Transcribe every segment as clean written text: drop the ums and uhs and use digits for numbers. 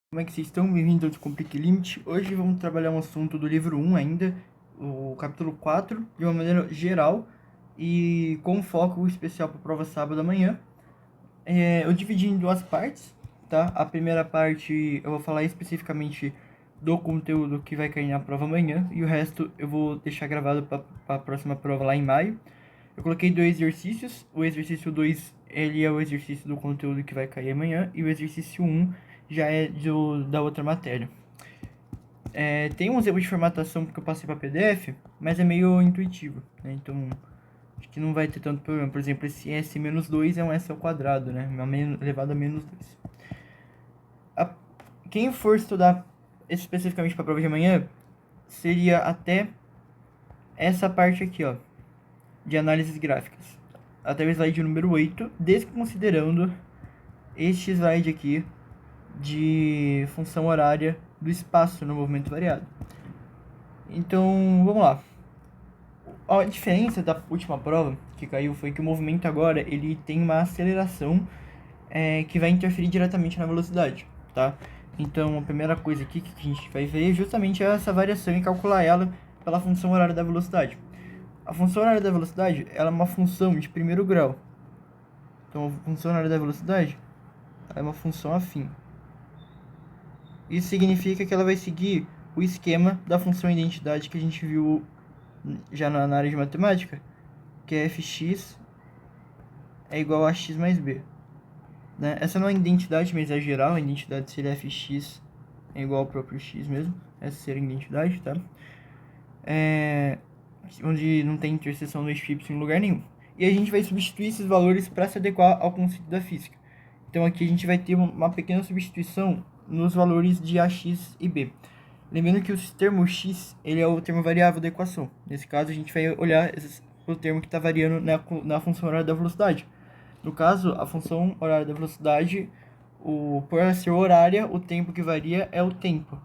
Como é que vocês estão? Bem-vindos ao Descomplique Limit. Hoje vamos trabalhar um assunto do livro 1 ainda, o capítulo 4, de uma maneira geral e com foco especial para a prova sábado amanhã. Eu dividi em duas partes, tá? A primeira parte eu vou falar especificamente do conteúdo que vai cair na prova amanhã e o resto eu vou deixar gravado para a próxima prova lá em maio. Eu coloquei dois exercícios. O exercício 2, ele é o exercício do conteúdo que vai cair amanhã, e o exercício 1 já é da outra matéria. Tem uns erros de formatação porque eu passei para PDF, mas é meio intuitivo, né? Então, acho que não vai ter tanto problema. Por exemplo, esse S-2 é um S ao quadrado, né? Elevado a menos 2. Quem for estudar especificamente para a prova de amanhã, seria até essa parte aqui, ó, de análises gráficas. Até o slide número 8, desconsiderando este slide aqui de função horária do espaço no movimento variado. Então, vamos lá. A diferença da última prova que caiu foi que o movimento agora ele tem uma aceleração que vai interferir diretamente na velocidade, tá? Então, a primeira coisa aqui que a gente vai ver é justamente essa variação e calcular ela pela função horária da velocidade. A função horária da velocidade ela é uma função de primeiro grau. Então, a função horária da velocidade é uma função afim. Isso significa que ela vai seguir o esquema da função identidade que a gente viu já na área de matemática, que é fx é igual a x mais b. Né? Essa não é identidade, mas é geral. A identidade seria fx é igual ao próprio x mesmo. Essa seria a identidade, tá? Onde não tem interseção do eixo y em lugar nenhum. E a gente vai substituir esses valores para se adequar ao conceito da física. Então aqui a gente vai ter uma pequena substituição nos valores de ax e b. Lembrando que o termo x ele é o termo variável da equação. Nesse caso a gente vai olhar o termo que está variando na função horária da velocidade. No caso, a função horária da velocidade, por ela ser horária, o tempo que varia é o tempo.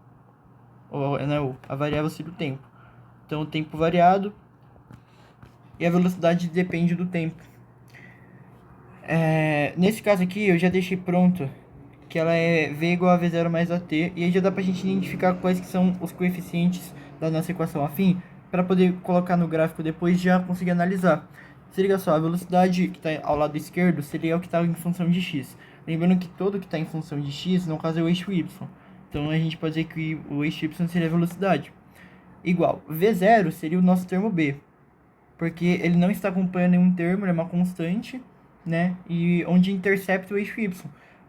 A variável seria o tempo. Então o tempo variado e a velocidade depende do tempo. Nesse caso aqui eu já deixei pronto que ela é v igual a v0 mais at, e aí já dá pra gente identificar quais que são os coeficientes da nossa equação afim, para poder colocar no gráfico depois e já conseguir analisar. Se liga só, a velocidade que está ao lado esquerdo seria o que está em função de x. Lembrando que todo que está em função de x, no caso é o eixo y. Então a gente pode dizer que o eixo y seria a velocidade. Igual, v0 seria o nosso termo b, porque ele não está acompanhando nenhum termo, ele é uma constante, né? E onde intercepta o eixo y.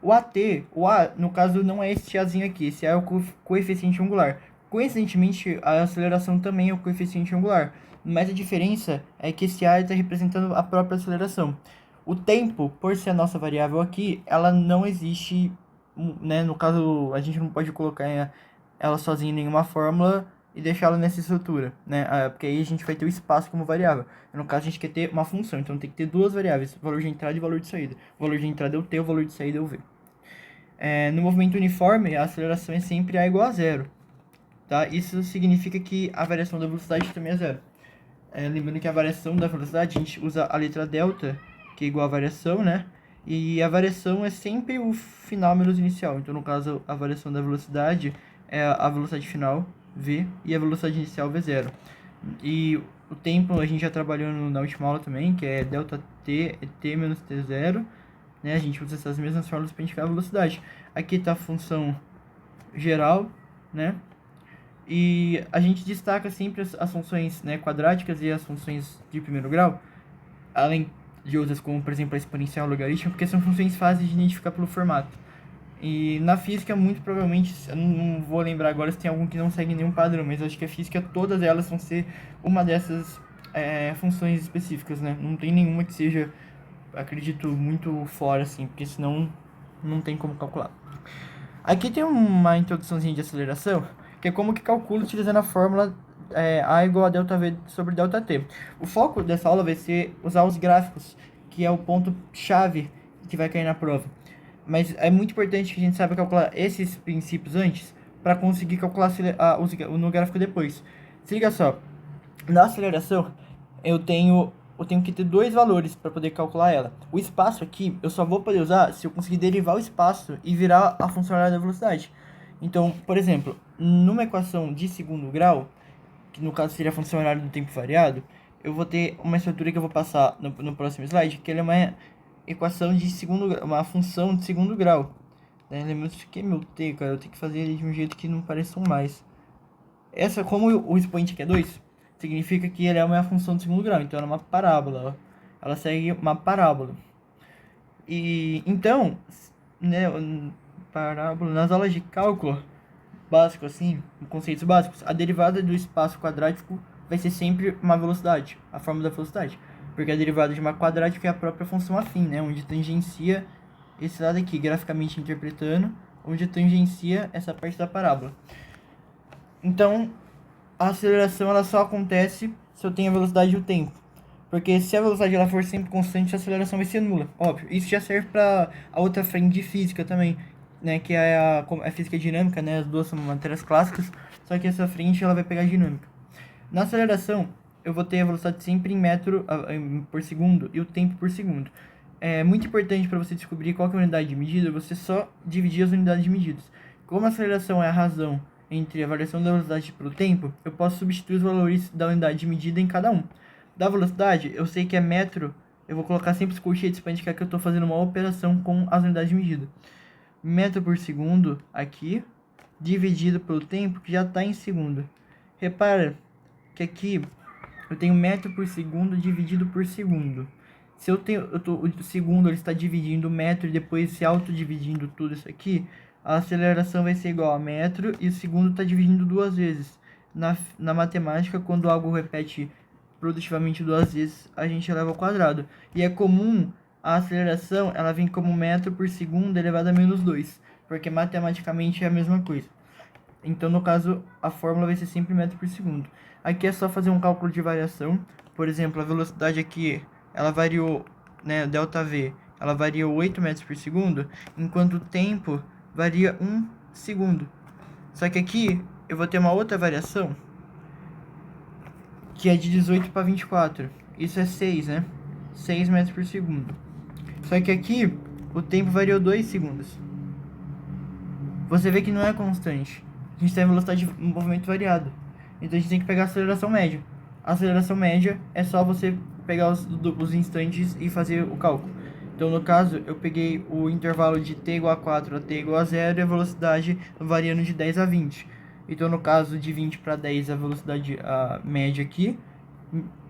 O AT, o A, no caso, não é esse Azinho aqui. Esse A é o coeficiente angular. Coincidentemente, a aceleração também é o coeficiente angular. Mas a diferença é que esse A está representando a própria aceleração. O tempo, por ser a nossa variável aqui, ela não existe, né? No caso, a gente não pode colocar ela sozinha em nenhuma fórmula e deixá-la nessa estrutura, né? Porque aí a gente vai ter o espaço como variável. No caso, a gente quer ter uma função, então tem que ter duas variáveis, valor de entrada e valor de saída. O valor de entrada é o t, o valor de saída é o v. No movimento uniforme, a aceleração é sempre a igual a zero. Tá? Isso significa que a variação da velocidade também é zero. Lembrando que a variação da velocidade, a gente usa a letra delta, que é igual a variação, né? E a variação é sempre o final menos inicial. Então, no caso, a variação da velocidade é a velocidade final, v, e a velocidade inicial, v0. E o tempo a gente já trabalhou na última aula também, que é delta t, é t menos t0. Né? A gente usa essas mesmas fórmulas para indicar a velocidade. Aqui está a função geral, né? E a gente destaca sempre as funções, né, quadráticas e as funções de primeiro grau, além de outras como, por exemplo, a exponencial, logaritmo, porque são funções fáceis de identificar pelo formato. E na física, muito provavelmente, eu não vou lembrar agora se tem algum que não segue nenhum padrão, mas eu acho que a física, todas elas vão ser uma dessas funções específicas, né? Não tem nenhuma que seja, acredito, muito fora, assim, porque senão não tem como calcular. Aqui tem uma introduçãozinha de aceleração, que é como que calcula utilizando a fórmula A igual a ΔV sobre ΔT. O foco dessa aula vai ser usar os gráficos, que é o ponto-chave que vai cair na prova. Mas é muito importante que a gente saiba calcular esses princípios antes, para conseguir calcular no gráfico depois. Se liga só, na aceleração eu tenho que ter dois valores para poder calcular ela. O espaço aqui eu só vou poder usar se eu conseguir derivar o espaço e virar a função horária da velocidade. Então, por exemplo, numa equação de segundo grau, que no caso seria a função horária do tempo variado, eu vou ter uma estrutura que eu vou passar no próximo slide, que ela é uma equação de segundo grau, uma função de segundo grau. Né? Lembrando que é meu T, cara, eu tenho que fazer ele de um jeito que não pareçam mais. Essa, como o expoente aqui é 2, significa que ele é uma função de segundo grau, então ela é uma parábola, ó. Ela segue uma parábola. E então, né, parábola, nas aulas de cálculo básico, assim, conceitos básicos, a derivada do espaço quadrático vai ser sempre uma velocidade, a forma da velocidade. Porque a derivada de uma quadrática é a própria função afim, né? Onde tangencia esse lado aqui, graficamente interpretando, onde tangencia essa parte da parábola. Então, a aceleração ela só acontece se eu tenho a velocidade e o tempo. Porque se a velocidade ela for sempre constante, a aceleração vai ser nula, óbvio. Isso já serve para a outra frente de física também, né, que é a física dinâmica, né, as duas são matérias clássicas, só que essa frente ela vai pegar dinâmica. Na aceleração, eu vou ter a velocidade sempre em metro por segundo e o tempo por segundo. É muito importante para você descobrir qual que é a unidade de medida, você só dividir as unidades de medidas. Como a aceleração é a razão entre a variação da velocidade pelo tempo, eu posso substituir os valores da unidade de medida em cada um. Da velocidade, eu sei que é metro, eu vou colocar sempre os colchetes para indicar que eu estou fazendo uma operação com as unidades de medida. Metro por segundo aqui, dividido pelo tempo, que já está em segundo. Repara que aqui eu tenho metro por segundo dividido por segundo. Se o segundo ele está dividindo o metro e depois se autodividindo tudo isso aqui, a aceleração vai ser igual a metro e o segundo está dividindo duas vezes. Na matemática, quando algo repete produtivamente duas vezes, a gente eleva ao quadrado. E é comum a aceleração, ela vem como metro por segundo elevado a menos 2, porque matematicamente é a mesma coisa. Então, no caso, a fórmula vai ser sempre metro por segundo. Aqui é só fazer um cálculo de variação. Por exemplo, a velocidade aqui, ela variou, né, ΔV, ela variou 8 metros por segundo, enquanto o tempo varia 1 segundo. Só que aqui eu vou ter uma outra variação, que é de 18 para 24. Isso é 6, né? 6 metros por segundo. Só que aqui o tempo variou 2 segundos. Você vê que não é constante. A gente tem a velocidade de movimento variado. Então a gente tem que pegar a aceleração média. A aceleração média é só você pegar os instantes e fazer o cálculo. Então no caso, eu peguei o intervalo de t igual a 4 a t igual a 0 e a velocidade variando de 10 a 20. Então no caso de 20 para 10, a velocidade média aqui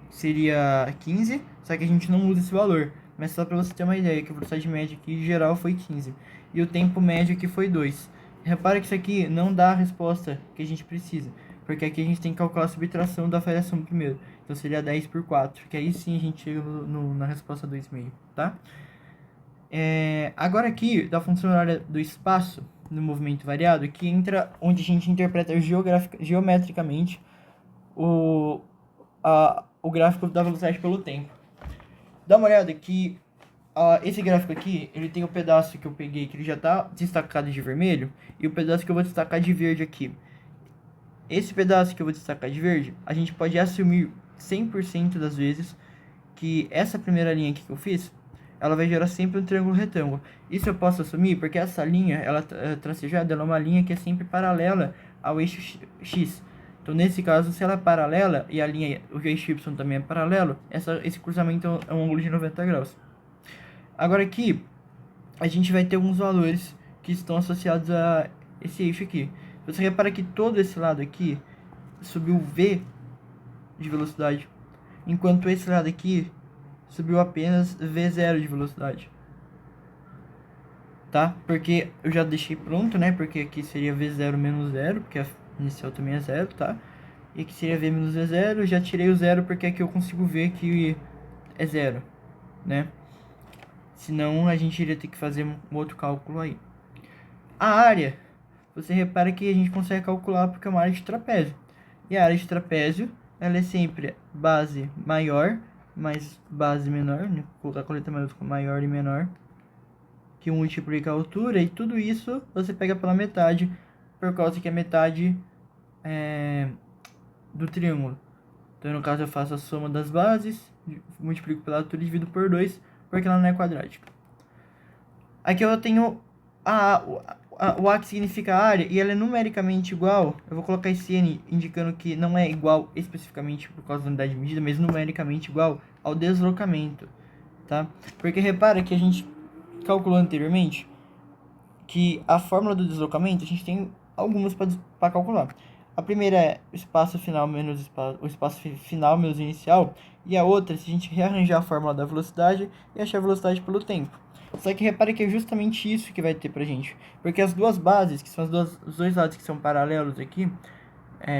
seria 15, só que a gente não usa esse valor. Mas só para você ter uma ideia, que a velocidade média aqui geral foi 15. E o tempo médio aqui foi 2. Repara que isso aqui não dá a resposta que a gente precisa, porque aqui a gente tem que calcular a subtração da variação primeiro. Então seria 10 por 4, que aí sim a gente chega na resposta 2,5, tá? Agora aqui, da função horária do espaço, no movimento variado, que entra onde a gente interpreta geometricamente o gráfico da velocidade pelo tempo. Dá uma olhada que esse gráfico aqui, ele tem o pedaço que eu peguei, que ele já está destacado de vermelho, e o pedaço que eu vou destacar de verde aqui. Esse pedaço que eu vou destacar de verde, a gente pode assumir 100% das vezes que essa primeira linha aqui que eu fiz, ela vai gerar sempre um triângulo retângulo. Isso eu posso assumir porque essa linha, ela tracejada, ela é uma linha que é sempre paralela ao eixo X. Então, nesse caso, se ela é paralela e a linha, o eixo Y também é paralelo, esse cruzamento é um ângulo de 90 graus. Agora aqui, a gente vai ter alguns valores que estão associados a esse eixo aqui. Você repara que todo esse lado aqui subiu V de velocidade, enquanto esse lado aqui subiu apenas V0 de velocidade. Tá? Porque eu já deixei pronto, né? Porque aqui seria V0 menos 0, porque a inicial também é 0, tá? E aqui seria V menos V0, eu já tirei o 0 porque aqui eu consigo ver que é 0, né? Senão a gente iria ter que fazer um outro cálculo aí. A área, você repara que a gente consegue calcular porque é uma área de trapézio. E a área de trapézio, ela é sempre base maior mais base menor, né? Vou colocar com letra maiúscula maior e menor, que multiplica a altura, e tudo isso você pega pela metade, por causa que a metade é do triângulo. Então no caso eu faço a soma das bases, multiplico pela altura e divido por 2, porque ela não é quadrática. Aqui eu tenho o A que significa área, e ela é numericamente igual, eu vou colocar esse N indicando que não é igual especificamente por causa da unidade de medida, mas numericamente igual ao deslocamento, tá? Porque repara que a gente calculou anteriormente que a fórmula do deslocamento, a gente tem algumas para calcular. A primeira é o espaço final menos o espaço final menos inicial, e a outra é se a gente rearranjar a fórmula da velocidade e achar a velocidade pelo tempo. Só que repare que é justamente isso que vai ter pra gente. Porque as duas bases, que são os dois lados que são paralelos aqui,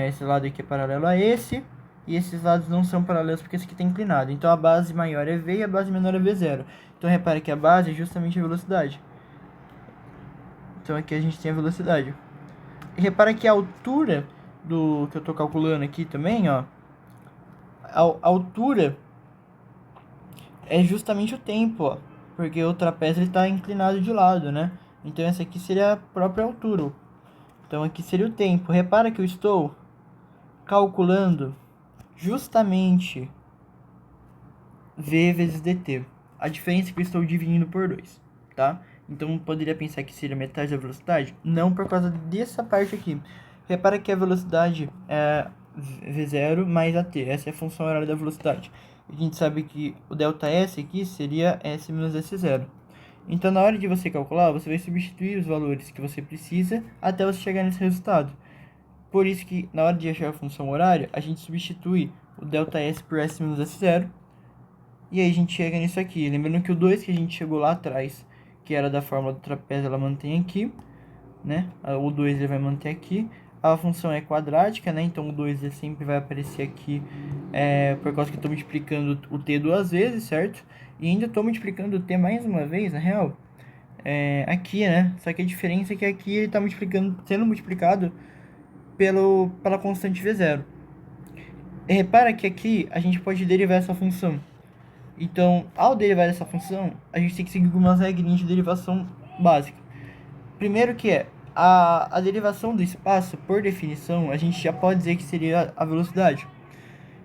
esse lado aqui é paralelo a esse, e esses lados não são paralelos porque esse aqui está inclinado. Então a base maior é V e a base menor é V0. Então repare que a base é justamente a velocidade. Então aqui a gente tem a velocidade. E repara que a altura do que eu estou calculando aqui também, ó, a altura é justamente o tempo, ó, porque o trapézio está inclinado de lado, né? Então essa aqui seria a própria altura. Então aqui seria o tempo. Repara que eu estou calculando justamente V vezes dt. A diferença é que eu estou dividindo por 2, tá? Então poderia pensar que seria metade da velocidade? Não, por causa dessa parte aqui. Repara que a velocidade é v0 mais at. Essa é a função horária da velocidade. A gente sabe que o ΔS aqui seria S menos S0. Então, na hora de você calcular, você vai substituir os valores que você precisa até você chegar nesse resultado. Por isso que, na hora de achar a função horária, a gente substitui o ΔS por S menos S0. E aí a gente chega nisso aqui. Lembrando que o 2 que a gente chegou lá atrás, que era da fórmula do trapézio, ela mantém aqui, né? O 2 ele vai manter aqui. A função é quadrática, né? Então o 2 ele sempre vai aparecer aqui por causa que eu estou multiplicando o t duas vezes, certo? E ainda estou multiplicando o t mais uma vez, na real. Aqui, né? Só que a diferença é que aqui ele está sendo multiplicado pela constante v0. E repara que aqui a gente pode derivar essa função. Então, ao derivar essa função, a gente tem que seguir algumas regrinhas de derivação básica. Primeiro que a derivação do espaço, por definição, a gente já pode dizer que seria a velocidade.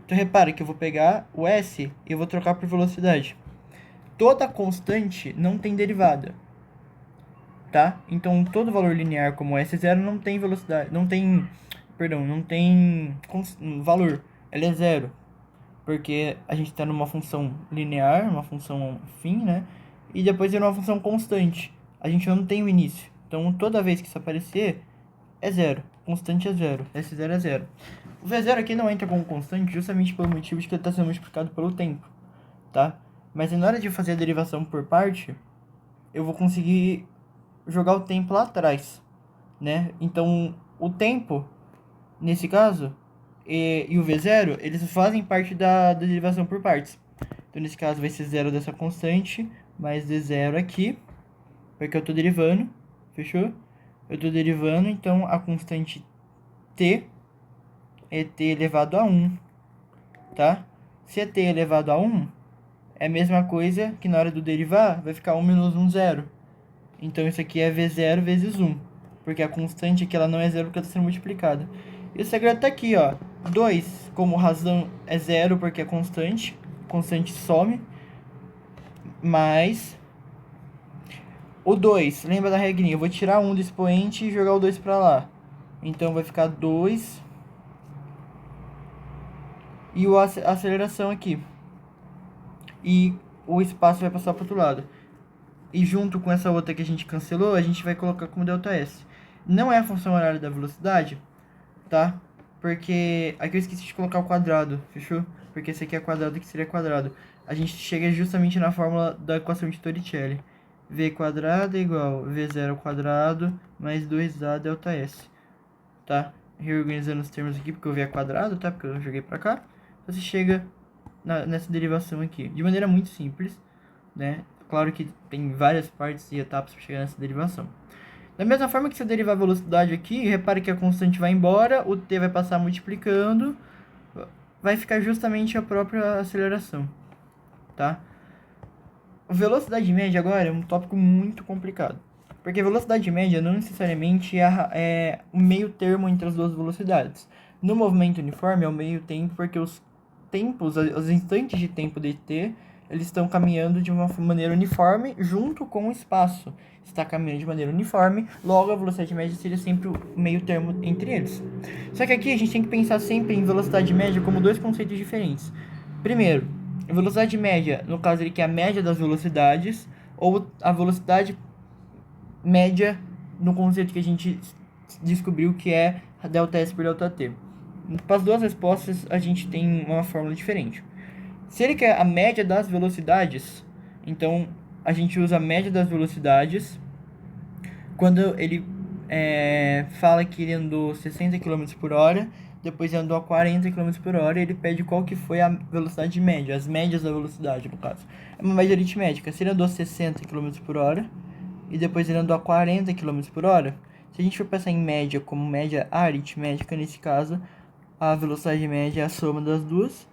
Então, repara que eu vou pegar o s e eu vou trocar por velocidade. Toda constante não tem derivada, tá? Então, todo valor linear como S0 não tem velocidade, não tem valor, ela é zero. Porque a gente está numa função linear, uma função fim, né? E depois é uma função constante. A gente não tem o início. Então, toda vez que isso aparecer, é zero. Constante é zero. S0 é zero. O V0 aqui não entra como constante justamente pelo motivo de que ele está sendo multiplicado pelo tempo, tá? Mas na hora de fazer a derivação por parte, eu vou conseguir jogar o tempo lá atrás, né? Então, o tempo, nesse caso, e o V0, eles fazem parte da derivação por partes. Então, nesse caso, vai ser zero dessa constante, mais D0 aqui, porque eu estou derivando, fechou? Eu estou derivando, então a constante T é T elevado a 1, tá? Se é T elevado a 1, é a mesma coisa que na hora do derivar, vai ficar 1 menos 1, 0. Então, isso aqui é V0 vezes 1, porque a constante aqui ela não é zero porque ela está sendo multiplicada. E o segredo está aqui, ó. 2, como razão, é zero porque é constante. Constante some. Mais o 2, lembra da regrinha? Eu vou tirar 1 do expoente e jogar o 2 para lá. Então vai ficar 2. E a aceleração aqui. E o espaço vai passar para o outro lado. E junto com essa outra que a gente cancelou, a gente vai colocar como ΔS. Não é a função horária da velocidade, tá? Porque aqui eu esqueci de colocar o quadrado, fechou? Porque esse aqui é quadrado, que seria quadrado. A gente chega justamente na fórmula da equação de Torricelli. V quadrado é igual a V0 quadrado mais 2A ΔS, tá? Reorganizando os termos aqui, porque o V é quadrado, tá? Porque eu joguei pra cá. Você chega nessa derivação aqui, de maneira muito simples, né? Claro que tem várias partes e etapas para chegar nessa derivação. Da mesma forma que se eu derivar a velocidade aqui, repare que a constante vai embora, o t vai passar multiplicando, vai ficar justamente a própria aceleração, tá? Velocidade média agora é um tópico muito complicado, porque velocidade média não necessariamente é o meio termo entre as duas velocidades. No movimento uniforme é o meio tempo porque os tempos, os instantes de tempo de t eles estão caminhando de uma maneira uniforme junto com o espaço. Está caminhando de maneira uniforme, logo a velocidade média seria sempre o meio termo entre eles. Só que aqui a gente tem que pensar sempre em velocidade média como dois conceitos diferentes. Primeiro, a velocidade média, no caso ele que é a média das velocidades, ou a velocidade média no conceito que a gente descobriu que é a ΔS por ΔT. Para as duas respostas, a gente tem uma fórmula diferente. Se ele quer a média das velocidades, então a gente usa a média das velocidades quando ele fala que ele andou 60 km por hora, depois andou a 40 km por hora, e ele pede qual que foi a velocidade média, as médias da velocidade, no caso. É uma média aritmética. Se ele andou 60 km por hora, e depois ele andou a 40 km por hora, se a gente for pensar em média como média aritmética, nesse caso, a velocidade média é a soma das duas.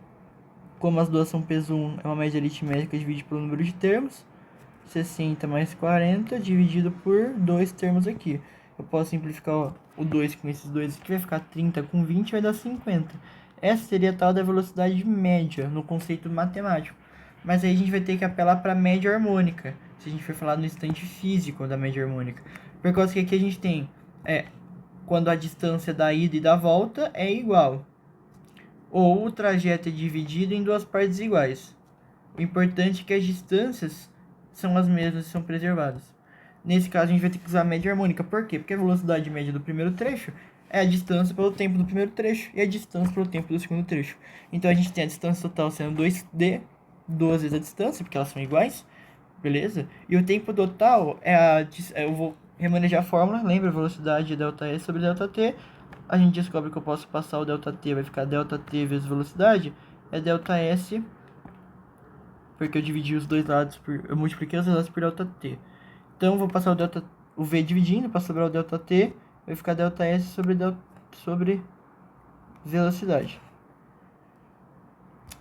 Como as duas são peso 1, é uma média aritmética dividida pelo número de termos. 60 mais 40 dividido por dois termos aqui. Eu posso simplificar o 2 com esses dois aqui, vai ficar 30 com 20, vai dar 50. Essa seria a tal da velocidade média, no conceito matemático. Mas aí a gente vai ter que apelar para a média harmônica, se a gente for falar no instante físico da média harmônica. Por causa que aqui a gente tem, quando a distância da ida e da volta é igual, ou o trajeto é dividido em duas partes iguais. O importante é que as distâncias são as mesmas e são preservadas. Nesse caso, a gente vai ter que usar a média harmônica. Por quê? Porque a velocidade média do primeiro trecho é a distância pelo tempo do primeiro trecho e a distância pelo tempo do segundo trecho. Então, a gente tem a distância total sendo 2D, duas vezes a distância, porque elas são iguais, beleza? E o tempo total eu vou remanejar a fórmula, lembra? Velocidade é ΔS sobre ΔT. A gente descobre que eu posso passar o ΔT, vai ficar ΔT vezes velocidade, é ΔS, porque eu dividi os dois lados eu multipliquei os dois lados por ΔT. Então eu vou passar o V dividindo para sobrar o ΔT, vai ficar ΔS sobre velocidade.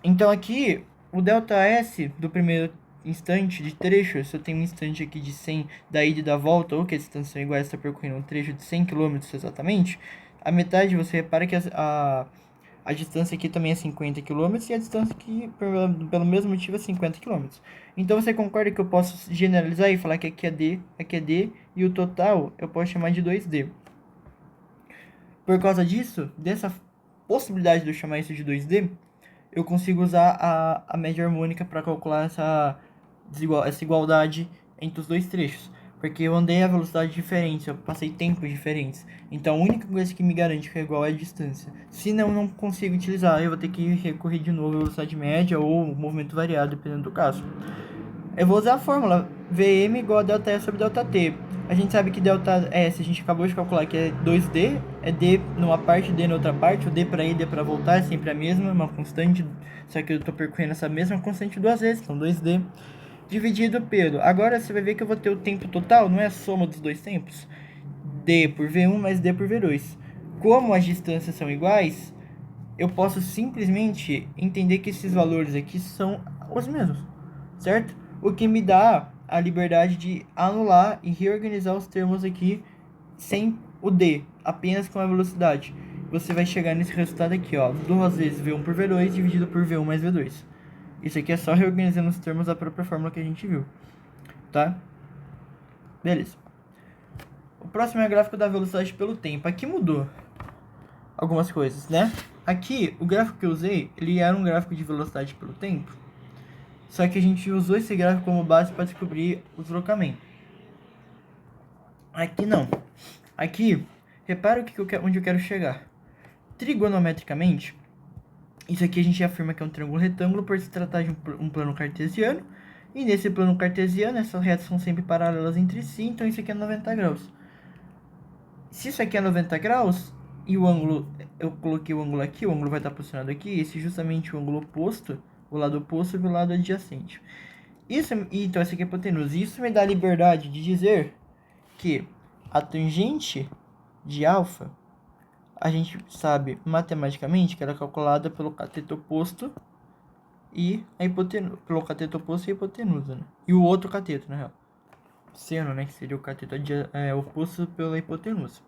Então aqui o ΔS do primeiro instante de trecho, se eu tenho um instante aqui de 100 da ida e da volta, ou que a distância são iguais, está percorrendo um trecho de 100 km exatamente, a metade você repara que a distância aqui também é 50 km e a distância aqui, pelo mesmo motivo, é 50 km. Então você concorda que eu posso generalizar e falar que aqui é D, e o total eu posso chamar de 2D. Por causa disso, dessa possibilidade de eu chamar isso de 2D, eu consigo usar a média harmônica para calcular essa igualdade entre os dois trechos. Porque eu andei a velocidade diferente, eu passei tempos diferentes. Então a única coisa que me garante que é igual é a distância. Se não, não consigo utilizar, eu vou ter que recorrer de novo à velocidade média ou movimento variado, dependendo do caso. Eu vou usar a fórmula Vm igual a ΔS sobre ΔT. A gente sabe que ΔS, a gente acabou de calcular que é 2D, é D numa parte, D na outra parte, o D para ir, D para voltar é sempre a mesma, uma constante, só que eu estou percorrendo essa mesma constante duas vezes, então 2D dividido pelo. Agora você vai ver que eu vou ter o tempo total, não é a soma dos dois tempos. D por V1 mais D por V2. Como as distâncias são iguais, eu posso simplesmente entender que esses valores aqui são os mesmos, certo? O que me dá a liberdade de anular e reorganizar os termos aqui sem o D, apenas com a velocidade. Você vai chegar nesse resultado aqui, ó, 2 vezes V1 por V2 dividido por V1 mais V2. Isso aqui é só reorganizando os termos da própria fórmula que a gente viu, tá? Beleza. O próximo é o gráfico da velocidade pelo tempo. Aqui mudou algumas coisas, né? Aqui, o gráfico que eu usei, ele era um gráfico de velocidade pelo tempo, só que a gente usou esse gráfico como base para descobrir o deslocamento. Aqui não. Aqui, repara onde eu quero chegar. Trigonometricamente, isso aqui a gente afirma que é um triângulo retângulo por se tratar de um plano cartesiano. E nesse plano cartesiano, essas retas são sempre paralelas entre si, então isso aqui é 90 graus. Se isso aqui é 90 graus, e o ângulo, eu coloquei o ângulo aqui, o ângulo vai estar posicionado aqui, esse é justamente o ângulo oposto, o lado oposto e o lado adjacente. Então essa aqui é a hipotenusa. Isso me dá a liberdade de dizer que a tangente de alfa, a gente sabe matematicamente que ela é calculada pelo cateto oposto e a hipotenusa, pelo cateto oposto e a hipotenusa, né? E o outro cateto, na real. Seno, né, que seria o cateto oposto pela hipotenusa.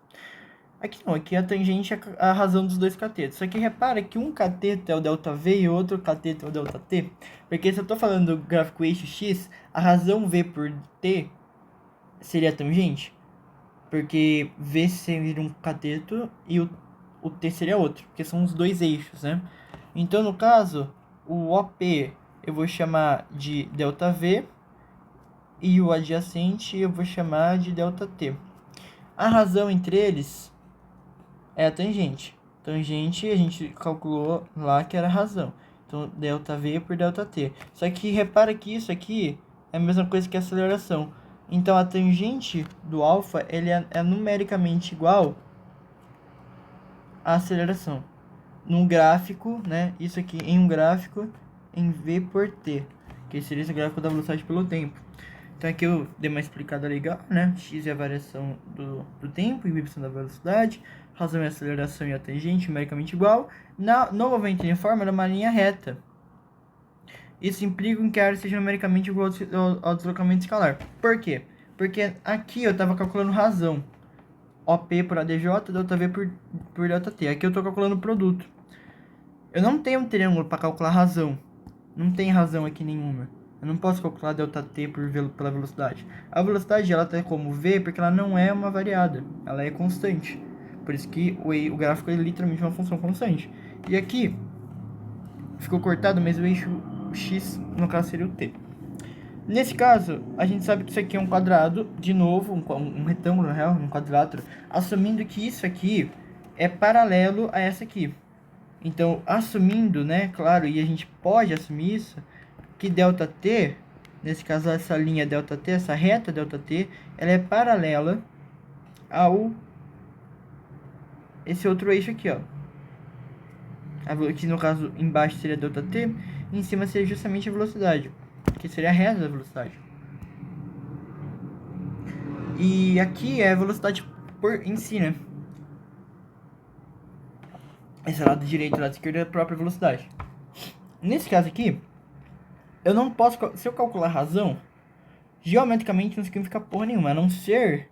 Aqui não, aqui a tangente é a razão dos dois catetos. Só que repara que um cateto é o ΔV e o outro cateto é o ΔT. Porque se eu tô falando do gráfico eixo X, a razão V por T seria a tangente. Porque V seria um cateto e o T seria outro. Porque são os dois eixos, né? Então, no caso, o OP eu vou chamar de ΔV. E o adjacente eu vou chamar de ΔT. A razão entre eles é a tangente. Tangente a gente calculou lá que era a razão. Então, ΔV por ΔT. Só que repara que isso aqui é a mesma coisa que a aceleração. Então, a tangente do alfa ele é numericamente igual à aceleração. Num gráfico, né? Isso aqui em um gráfico em V por T. Que seria esse gráfico da velocidade pelo tempo. Então aqui eu dei uma explicada legal, né? X é a variação do tempo e y da velocidade. Razão e aceleração e a tangente numericamente igual. No movimento uniforme é uma linha reta. Isso implica que a área seja numericamente igual ao deslocamento escalar. Por quê? Porque aqui eu estava calculando razão. OP por ADJ, ΔV por ΔT. Aqui eu estou calculando o produto. Eu não tenho um triângulo para calcular razão. Não tem razão aqui nenhuma. Eu não posso calcular ΔT pela velocidade. A velocidade ela tá como V porque ela não é uma variada. Ela é constante. Por isso que o gráfico é literalmente uma função constante. E aqui ficou cortado, mas o eixo X no caso seria o T. Nesse caso, a gente sabe que isso aqui é um quadrado, de novo, um retângulo, na real, um quadrilátero, assumindo que isso aqui é paralelo a essa aqui. Então, assumindo, né, claro, e a gente pode assumir isso, que ΔT, nesse caso essa linha ΔT, essa reta ΔT, ela é paralela ao esse outro eixo aqui, ó. Aqui no caso embaixo seria ΔT, e em cima seria justamente a velocidade, que seria a reta da velocidade. E aqui é a velocidade em si, né? Esse lado direito e lado esquerdo é a própria velocidade. Nesse caso aqui, eu não posso, se eu calcular a razão, geometricamente não significa porra nenhuma, a não ser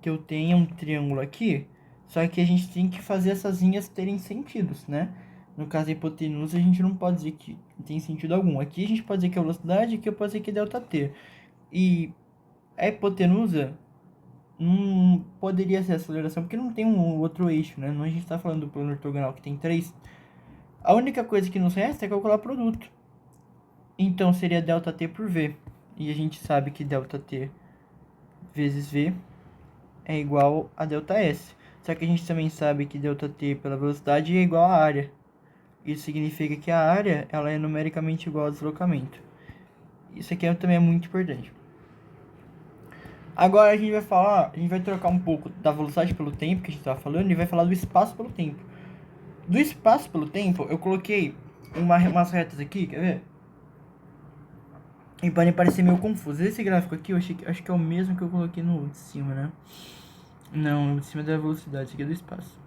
que eu tenha um triângulo aqui, só que a gente tem que fazer essas linhas terem sentidos, né? No caso da hipotenusa, a gente não pode dizer que tem sentido algum. Aqui a gente pode dizer que é velocidade, aqui eu posso dizer que é ΔT. E a hipotenusa não poderia ser aceleração, porque não tem um outro eixo, né? Não a gente está falando do plano ortogonal que tem 3. A única coisa que nos resta é calcular produto. Então seria ΔT por V. E a gente sabe que ΔT vezes V é igual a ΔS. Só que a gente também sabe que ΔT pela velocidade é igual à área. Isso significa que a área ela é numericamente igual ao deslocamento. Isso aqui também é muito importante. Agora a gente vai trocar um pouco da velocidade pelo tempo que a gente estava falando e vai falar do espaço pelo tempo. Do espaço pelo tempo, eu coloquei umas retas aqui, quer ver? E podem parecer meio confusos. Esse gráfico aqui, acho que é o mesmo que eu coloquei no de cima, né? Não, o de cima é da velocidade, esse aqui é do espaço.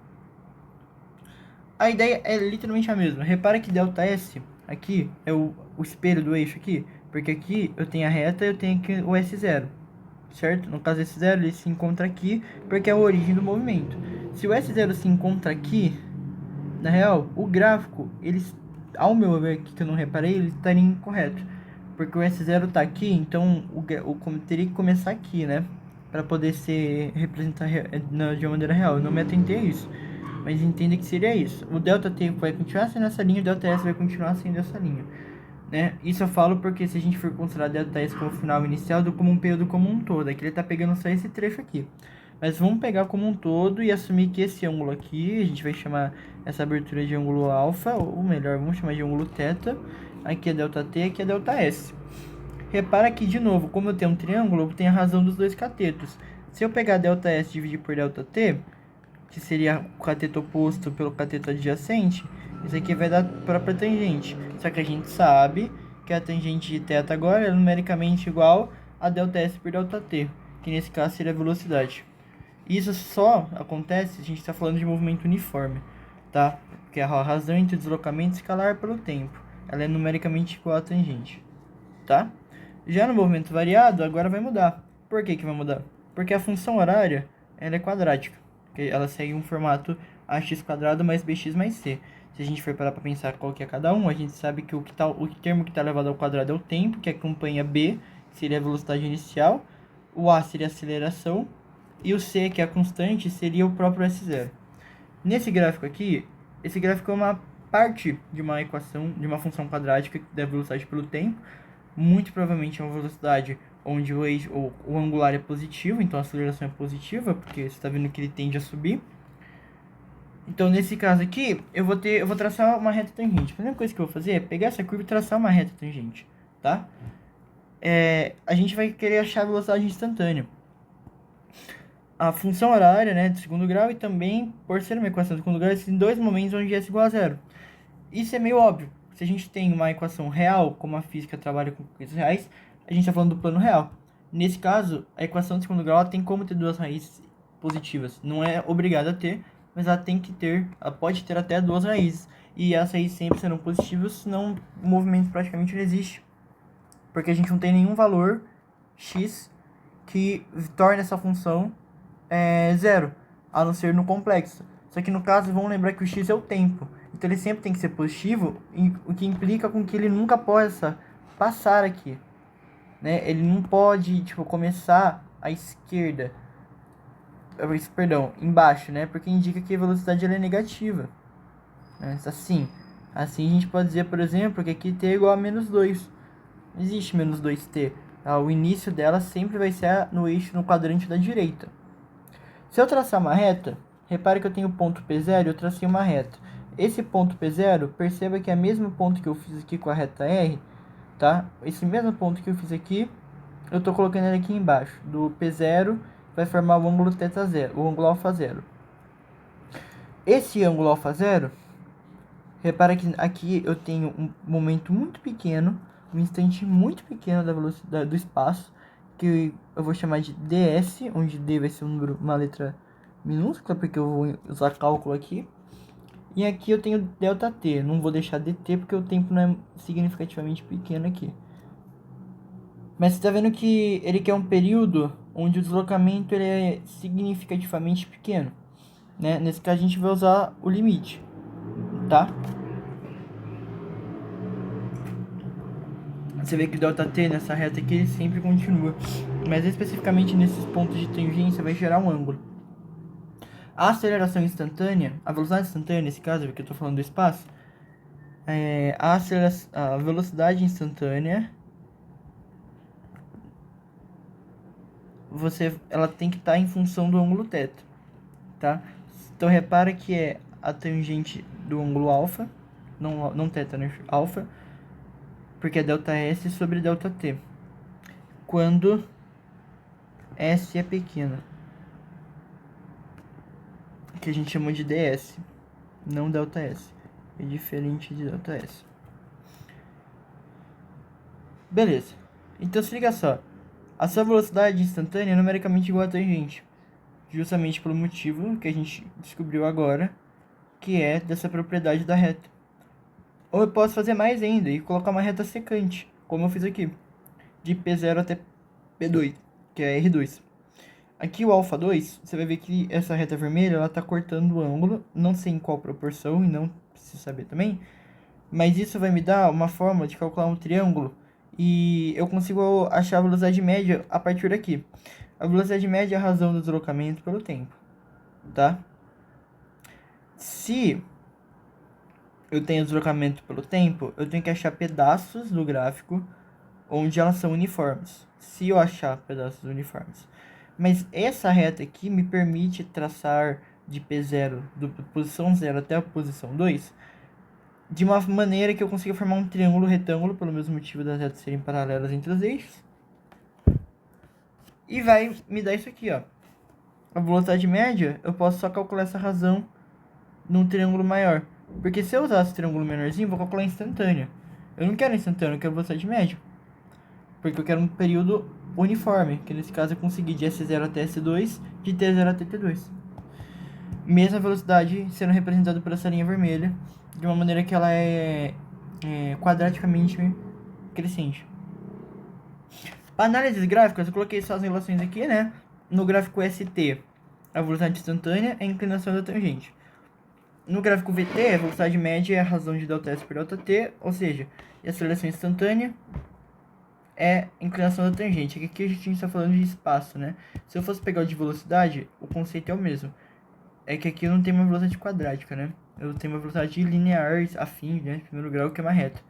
A ideia é literalmente a mesma. Repara que ΔS aqui é o espelho do eixo aqui. Porque aqui eu tenho a reta e eu tenho aqui o S0. Certo? No caso, S0 ele se encontra aqui porque é a origem do movimento. Se o S0 se encontra aqui, na real, o gráfico, ele, ao meu ver aqui que eu não reparei, ele estaria incorreto. Porque o S0 tá aqui, então teria que começar aqui, né? Para poder ser representar de uma maneira real. Eu não me atentei a isso. Mas entenda que seria isso. O ΔT vai continuar sendo essa linha, o ΔS vai continuar sendo essa linha. Né? Isso eu falo porque se a gente for considerar ΔS como final inicial, como um período como um todo. Aqui ele está pegando só esse trecho aqui. Mas vamos pegar como um todo e assumir que esse ângulo aqui, a gente vai chamar essa abertura de ângulo alfa, ou melhor, vamos chamar de ângulo θ. Aqui é ΔT, aqui é ΔS. Repara que, de novo, como eu tenho um triângulo, eu tenho a razão dos dois catetos. Se eu pegar ΔS e dividir por ΔT, que seria o cateto oposto pelo cateto adjacente, isso aqui vai dar a própria tangente. Só que a gente sabe que a tangente de θ agora é numericamente igual a ΔS por ΔT, que nesse caso seria a velocidade. Isso só acontece se a gente está falando de movimento uniforme, tá? Porque a razão entre o deslocamento escalar pelo tempo, ela é numericamente igual à tangente, tá? Já no movimento variado, agora vai mudar. Por que que vai mudar? Porque a função horária, ela é quadrática. porque ela segue um formato ax² mais bx mais c. Se a gente for parar para pensar qual que é cada um, a gente sabe que o termo que está elevado ao quadrado é o tempo, que acompanha b, seria a velocidade inicial, o a seria a aceleração, e o c, que é a constante, seria o próprio s0. Nesse gráfico aqui, esse gráfico é uma parte de uma equação, de uma função quadrática da velocidade pelo tempo. Muito provavelmente é uma velocidade onde o angular é positivo, então a aceleração é positiva, porque você está vendo que ele tende a subir. Então, nesse caso aqui, eu vou traçar uma reta tangente. A primeira coisa que eu vou fazer é pegar essa curva e traçar uma reta tangente, tá? A gente vai querer achar a velocidade instantânea. A função horária, né, de segundo grau, e também, por ser uma equação de segundo grau, existem dois momentos onde s igual a zero. Isso é meio óbvio. Se a gente tem uma equação real, como a física trabalha com coisas reais, a gente está falando do plano real. Nesse caso, a equação de segundo grau tem como ter duas raízes positivas. Não é obrigada a ter, mas ela tem que ter, ela pode ter até duas raízes. E essas raízes sempre serão positivas, senão o movimento praticamente não existe. Porque a gente não tem nenhum valor x que torne essa função zero, a não ser no complexo. Só que no caso, vamos lembrar que o x é o tempo. Então ele sempre tem que ser positivo, o que implica com que ele nunca possa passar aqui, né? Ele não pode, tipo, começar à esquerda, perdão, embaixo, né? Porque indica que a velocidade ela é negativa. Assim a gente pode dizer, por exemplo, que aqui t é igual a menos 2. Não existe menos 2t. Tá? O início dela sempre vai ser no eixo, no quadrante da direita. Se eu traçar uma reta, repare que eu tenho o ponto P0 e eu tracei uma reta. Esse ponto P0, perceba que é o mesmo ponto que eu fiz aqui com a reta R, tá? Esse mesmo ponto que eu fiz aqui, eu estou colocando ele aqui embaixo. Do P0 vai formar o ângulo θ0, o ângulo α0. Esse ângulo α0, repara que aqui eu tenho um momento muito pequeno, um instante muito pequeno da velocidade do espaço, que eu vou chamar de ds, onde d vai ser um número, uma letra minúscula, porque eu vou usar cálculo aqui. E aqui eu tenho ΔT, não vou deixar dt porque o tempo não é significativamente pequeno aqui. Mas você está vendo que ele quer um período onde o deslocamento ele é significativamente pequeno, né? Nesse caso a gente vai usar o limite, tá? Você vê que o ΔT nessa reta aqui ele sempre continua, mas especificamente nesses pontos de tangência vai gerar um ângulo. A aceleração instantânea, a velocidade instantânea nesse caso, porque eu estou falando do espaço, a velocidade instantânea, ela tem que estar em função do ângulo θ, tá? Então repara que é a tangente do ângulo alfa, não θ, né? Alfa, porque é ΔS sobre ΔT, quando S é pequena, que a gente chama de ds, não ΔS, é diferente de ΔS. Beleza, então se liga só, a sua velocidade instantânea é numericamente igual a tangente, justamente pelo motivo que a gente descobriu agora, que é dessa propriedade da reta. Ou eu posso fazer mais ainda e colocar uma reta secante, como eu fiz aqui, de P0 até P2, que é R2. Aqui o alfa 2, você vai ver que essa reta vermelha, ela está cortando o ângulo, não sei em qual proporção e não preciso saber também, mas isso vai me dar uma forma de calcular um triângulo e eu consigo achar a velocidade média a partir daqui. A velocidade média é a razão do deslocamento pelo tempo, tá? Se eu tenho deslocamento pelo tempo, eu tenho que achar pedaços do gráfico onde elas são uniformes. Se eu achar pedaços uniformes. Mas essa reta aqui me permite traçar de P0, da posição 0 até a posição 2, de uma maneira que eu consiga formar um triângulo retângulo, pelo mesmo motivo das retas serem paralelas entre os eixos. E vai me dar isso aqui, ó. A velocidade média, eu posso só calcular essa razão num triângulo maior. Porque se eu usar esse triângulo menorzinho, eu vou calcular instantâneo. Eu não quero instantâneo, eu quero velocidade média. Porque eu quero um período uniforme, que nesse caso eu consegui de S0 até S2, de T0 até T2. Mesma velocidade sendo representada por essa linha vermelha, de uma maneira que ela é quadraticamente crescente. Para análises gráficas, eu coloquei só as relações aqui, né? No gráfico ST, a velocidade instantânea é a inclinação da tangente. No gráfico VT, a velocidade média é a razão de ΔS por ΔT, ou seja, a aceleração instantânea é a inclinação da tangente. Aqui a gente está falando de espaço, né? Se eu fosse pegar o de velocidade, o conceito é o mesmo. É que aqui eu não tenho uma velocidade quadrática, né? Eu tenho uma velocidade linear, afim, né? De primeiro grau, que é uma reta.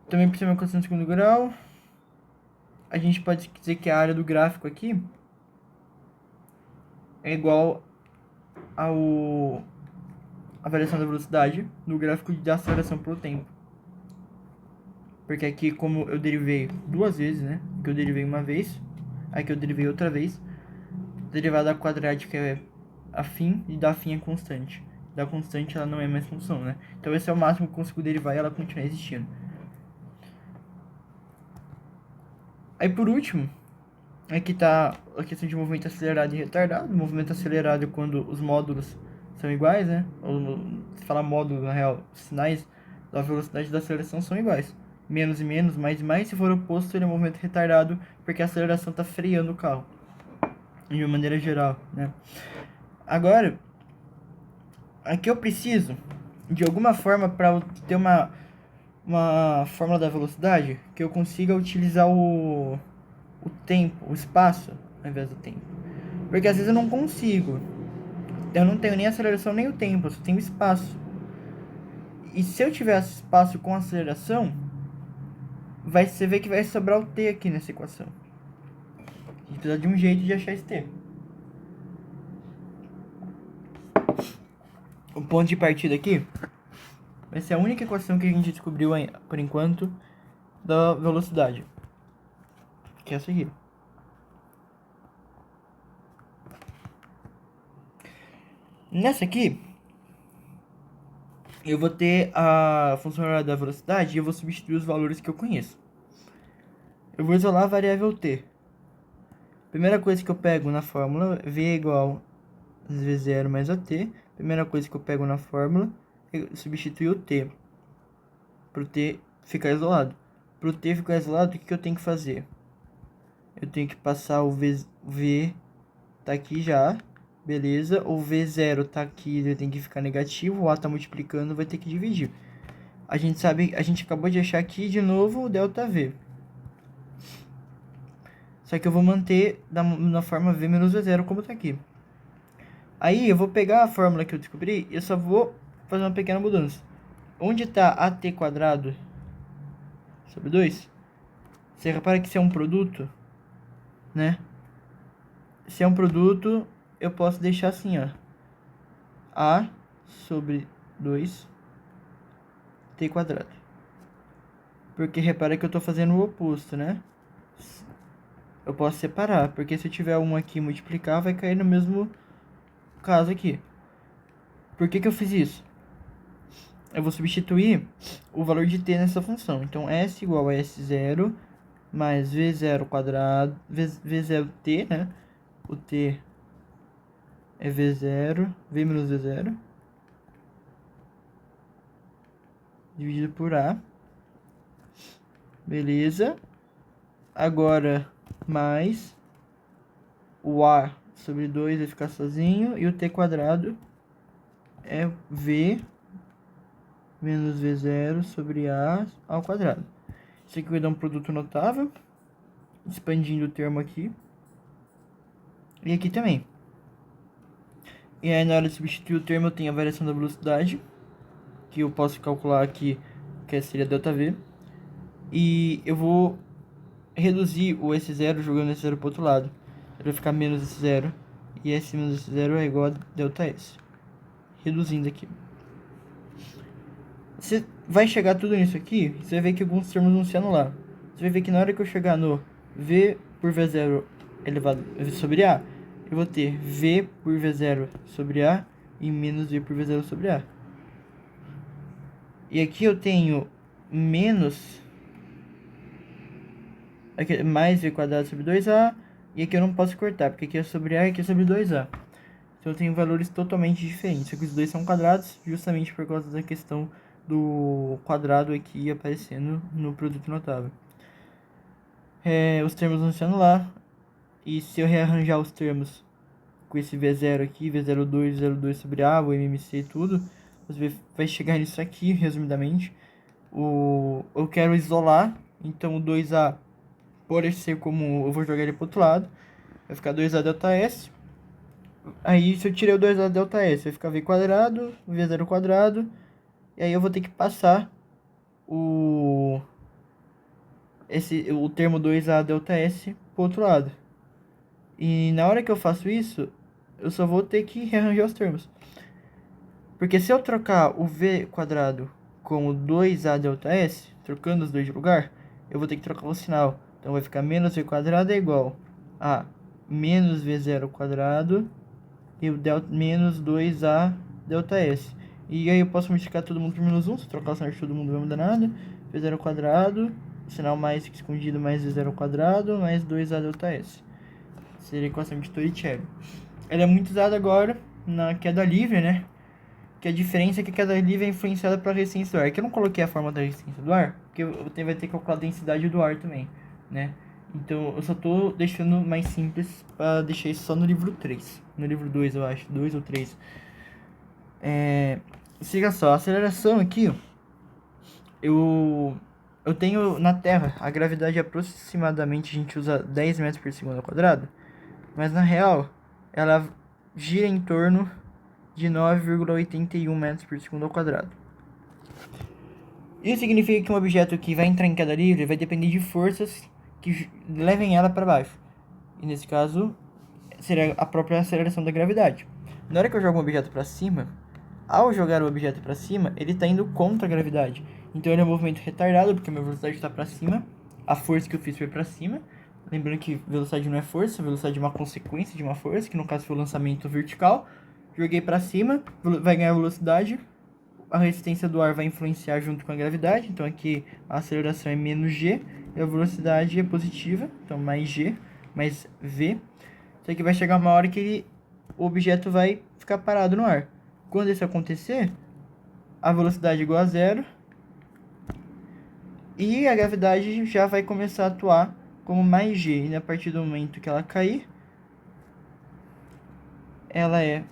Também por ser uma equação de segundo grau, a gente pode dizer que a área do gráfico aqui é igual a variação da velocidade no gráfico da aceleração pelo tempo. Porque aqui, como eu derivei duas vezes, né? Aqui eu derivei uma vez, aqui eu derivei outra vez. A derivada quadrática é afim e da afim é constante. Da constante ela não é mais função, né? Então esse é o máximo que eu consigo derivar e ela continua existindo. Aí por último, aqui tá a questão de movimento acelerado e retardado. O movimento acelerado é quando os módulos são iguais, né? Ou se falar módulo, na real, os sinais da velocidade da aceleração são iguais. Menos e menos, mais e mais. Se for oposto, ele é um movimento retardado, porque a aceleração está freando o carro. De uma maneira geral, né? Agora, aqui eu preciso, de alguma forma, para ter uma fórmula da velocidade, que eu consiga utilizar o tempo, o espaço, ao invés do tempo. Porque às vezes eu não consigo. Eu não tenho nem aceleração nem o tempo, eu só tenho espaço. E se eu tivesse espaço com aceleração, você vê que vai sobrar o t aqui nessa equação. A gente precisa de um jeito de achar esse t. O ponto de partida aqui vai ser a única equação que a gente descobriu por enquanto da velocidade, que é essa aqui. Nessa aqui, eu vou ter a função da velocidade e eu vou substituir os valores que eu conheço. Eu vou isolar a variável t. Primeira coisa que eu pego na fórmula, v é igual a v0 mais a t. Primeira coisa que eu pego na fórmula, eu substituo o t, para o t ficar isolado. Para o t ficar isolado, o que eu tenho que fazer? Eu tenho que passar o v tá aqui já, beleza. O v0 tá aqui, ele tem que ficar negativo, o a tá multiplicando, vai ter que dividir. A gente sabe, a gente acabou de achar aqui de novo o ΔV. Só que eu vou manter na forma v menos v0 como tá aqui. Aí eu vou pegar a fórmula que eu descobri e eu só vou fazer uma pequena mudança. Onde está at quadrado sobre 2, você repara que se é um produto, né? Se é um produto, eu posso deixar assim, ó. A sobre 2 t quadrado. Porque repara que eu estou fazendo o oposto, né? Eu posso separar, porque se eu tiver um aqui multiplicar, vai cair no mesmo caso aqui. Por que eu fiz isso? Eu vou substituir o valor de t nessa função. Então, s igual a s0 mais v0 quadrado, v0t, né? O t é v0, v menos v0, dividido por a. Beleza. Agora, mais o a sobre 2 vai ficar sozinho, e o t quadrado é v menos v0 sobre a ao quadrado. Isso aqui vai dar um produto notável, expandindo o termo aqui. E aqui também. E aí na hora de substituir o termo eu tenho a variação da velocidade, que eu posso calcular aqui, que seria ΔV. E eu vou reduzir o S0 jogando esse 0 para o outro lado. Ele vai ficar menos esse 0. E S menos esse 0 é igual a ΔS. Reduzindo aqui. Você vai chegar tudo nisso aqui, você vai ver que alguns termos vão se anular. Você vai ver que na hora que eu chegar no V por V0 elevado sobre A, eu vou ter V por V0 sobre A e menos V por V0 sobre A. E aqui eu tenho menos... Aqui, mais V quadrado sobre 2A. E aqui eu não posso cortar, porque aqui é sobre A e aqui é sobre 2A. Então eu tenho valores totalmente diferentes. Só que os dois são quadrados, justamente por causa da questão do quadrado aqui aparecendo no produto notável. Os termos vão se anular. E se eu rearranjar os termos com esse V0 aqui, V02, V02 sobre A, o MMC e tudo, você vai chegar nisso aqui, resumidamente. Eu quero isolar, então o 2A pode ser como eu vou jogar ele pro outro lado, vai ficar 2A delta S. Aí se eu tirei o 2A delta S, vai ficar V quadrado, V0 quadrado, e aí eu vou ter que passar o termo 2A delta S pro outro lado. E na hora que eu faço isso, eu só vou ter que rearranjar os termos. Porque se eu trocar o V quadrado com o 2A delta S, trocando os dois de lugar, eu vou ter que trocar o sinal. Então vai ficar menos V quadrado é igual a menos V0 quadrado e o menos 2A delta S. E aí eu posso multiplicar todo mundo por menos 1, se eu trocar o sinal de todo mundo não vai mudar nada. V0 quadrado, sinal mais escondido mais V0 quadrado, mais 2A delta S. Seria a equação de Torricelli. Ela é muito usada agora na queda livre, né? Que a diferença é que a queda livre é influenciada pela resistência do ar. Aqui eu não coloquei a forma da resistência do ar, porque vai ter que calcular a densidade do ar também, né? Então eu só tô deixando mais simples para deixar isso só no livro 3. No livro 2, eu acho. 2 ou 3. Siga só, a aceleração aqui, ó, eu tenho na Terra, a gravidade aproximadamente, a gente usa 10 metros por segundo ao quadrado, mas na real, ela gira em torno de 9,81 metros por segundo ao quadrado. Isso significa que um objeto que vai entrar em queda livre vai depender de forças que levem ela para baixo. E nesse caso, seria a própria aceleração da gravidade. Na hora que eu jogo um objeto para cima, ao jogar o objeto para cima, ele está indo contra a gravidade. Então ele é um movimento retardado, porque a minha velocidade está para cima, a força que eu fiz foi para cima. Lembrando que velocidade não é força, velocidade é uma consequência de uma força, que no caso foi o lançamento vertical. Joguei para cima, vai ganhar velocidade, a resistência do ar vai influenciar junto com a gravidade, então aqui a aceleração é menos g, e a velocidade é positiva, então mais g, mais v. Só que vai chegar uma hora que o objeto vai ficar parado no ar. Quando isso acontecer, a velocidade é igual a zero, e a gravidade já vai começar a atuar como mais g, e a partir do momento que ela cair, ela é,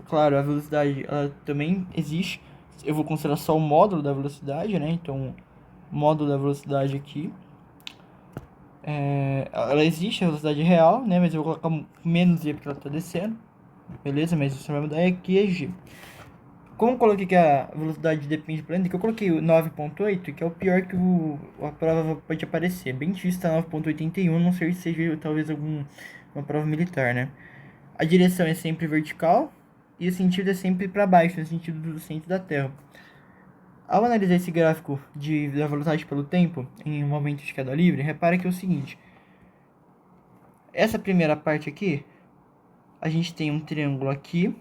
claro, a velocidade ela também existe. Eu vou considerar só o módulo da velocidade, né? Então, módulo da velocidade aqui. Ela existe, a velocidade real, né? Mas eu vou colocar menos g porque ela está descendo. Beleza? Mas isso vai mudar aqui é g. Como eu coloquei que a velocidade depende do planeta, que eu coloquei o 9.8, que é o pior que a prova pode aparecer. Bem difícil estar 9.81, não sei se seja talvez uma prova militar, né? A direção é sempre vertical e o sentido é sempre para baixo, no sentido do centro da Terra. Ao analisar esse gráfico da velocidade pelo tempo em um momento de queda livre, repara que é o seguinte. Essa primeira parte aqui, a gente tem um triângulo aqui,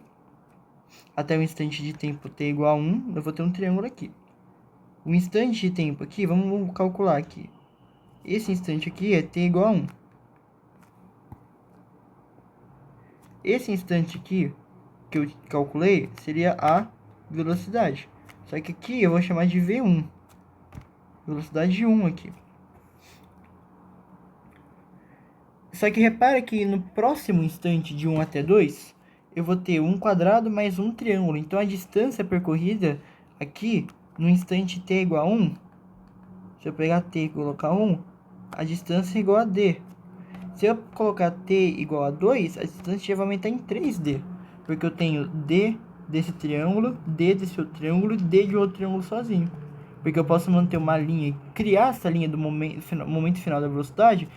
até o instante de tempo t igual a 1, eu vou ter um triângulo aqui. O instante de tempo aqui, vamos calcular aqui. Esse instante aqui é t igual a 1. Esse instante aqui, que eu calculei, seria a velocidade. Só que aqui eu vou chamar de V1. Velocidade 1 aqui. Só que repara que no próximo instante de 1 até 2, eu vou ter um quadrado mais um triângulo. Então a distância percorrida aqui, no instante t igual a 1, se eu pegar t e colocar 1, a distância é igual a d. Se eu colocar t igual a 2, a distância já vai aumentar em 3d. Porque eu tenho d desse triângulo, d desse outro triângulo e d de outro triângulo sozinho. Porque eu posso manter uma linha, criar essa linha do momento final da velocidade,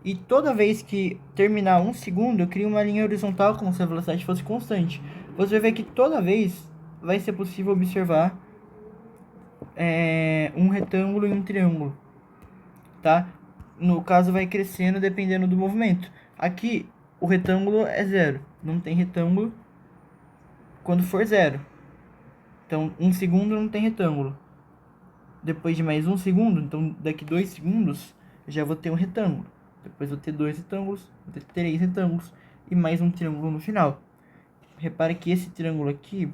e toda vez que terminar 1 segundo, eu crio uma linha horizontal como se a velocidade fosse constante. Você vai ver que toda vez vai ser possível observar um retângulo e um triângulo, tá? No caso vai crescendo dependendo do movimento. Aqui o retângulo é zero, não tem retângulo quando for zero. Então 1 segundo não tem retângulo. Depois de mais 1 segundo, então daqui 2 segundos, eu já vou ter um retângulo. Depois vou ter 2 retângulos, vou ter 3 retângulos e mais um triângulo no final. Repare que esse triângulo aqui,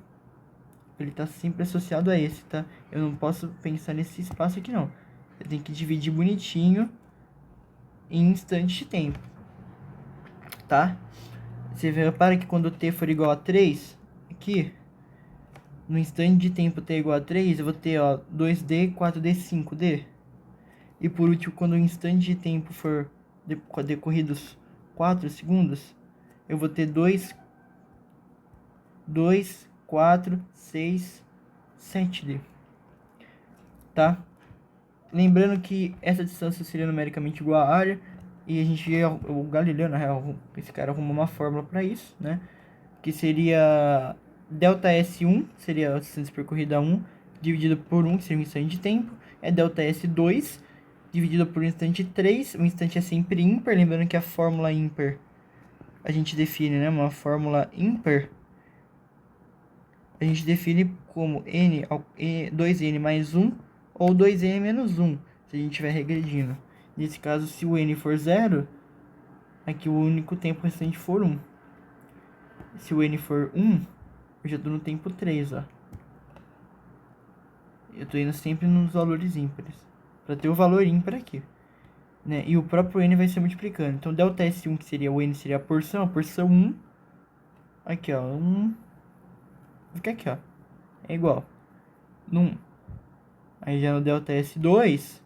ele está sempre associado a esse, tá? Eu não posso pensar nesse espaço aqui não. Eu tenho que dividir bonitinho em instantes de tempo, tá? Você repara que quando t for igual a 3, aqui, no instante de tempo t igual a 3, eu vou ter, ó, 2D, 4D, 5D. E por último, quando o instante de tempo for decorridos 4 segundos, eu vou ter 2, 4, 6, 7D. Tá? Lembrando que essa distância seria numericamente igual à área. E a gente, o Galileu, na real, esse cara arrumou uma fórmula para isso, né? Que seria ΔS1, seria a distância percorrida 1, dividido por 1, que seria um instante de tempo. É ΔS2, dividido por um instante 3. O instante é sempre ímpar, lembrando que a fórmula ímpar a gente define, né? Uma fórmula ímpar a gente define como 2n mais 1 ou 2n menos 1, se a gente estiver regredindo. Nesse caso, se o n for 0, aqui o único tempo restante for 1. Se o n for 1, eu já estou no tempo 3, ó. Eu estou indo sempre nos valores ímpares, para ter o valor ímpar aqui, né? E o próprio n vai ser multiplicando. Então, ΔS1, que seria o n, seria a porção 1. Aqui, ó, 1. Fica aqui, ó. É igual. No 1. Aí já no ΔS2,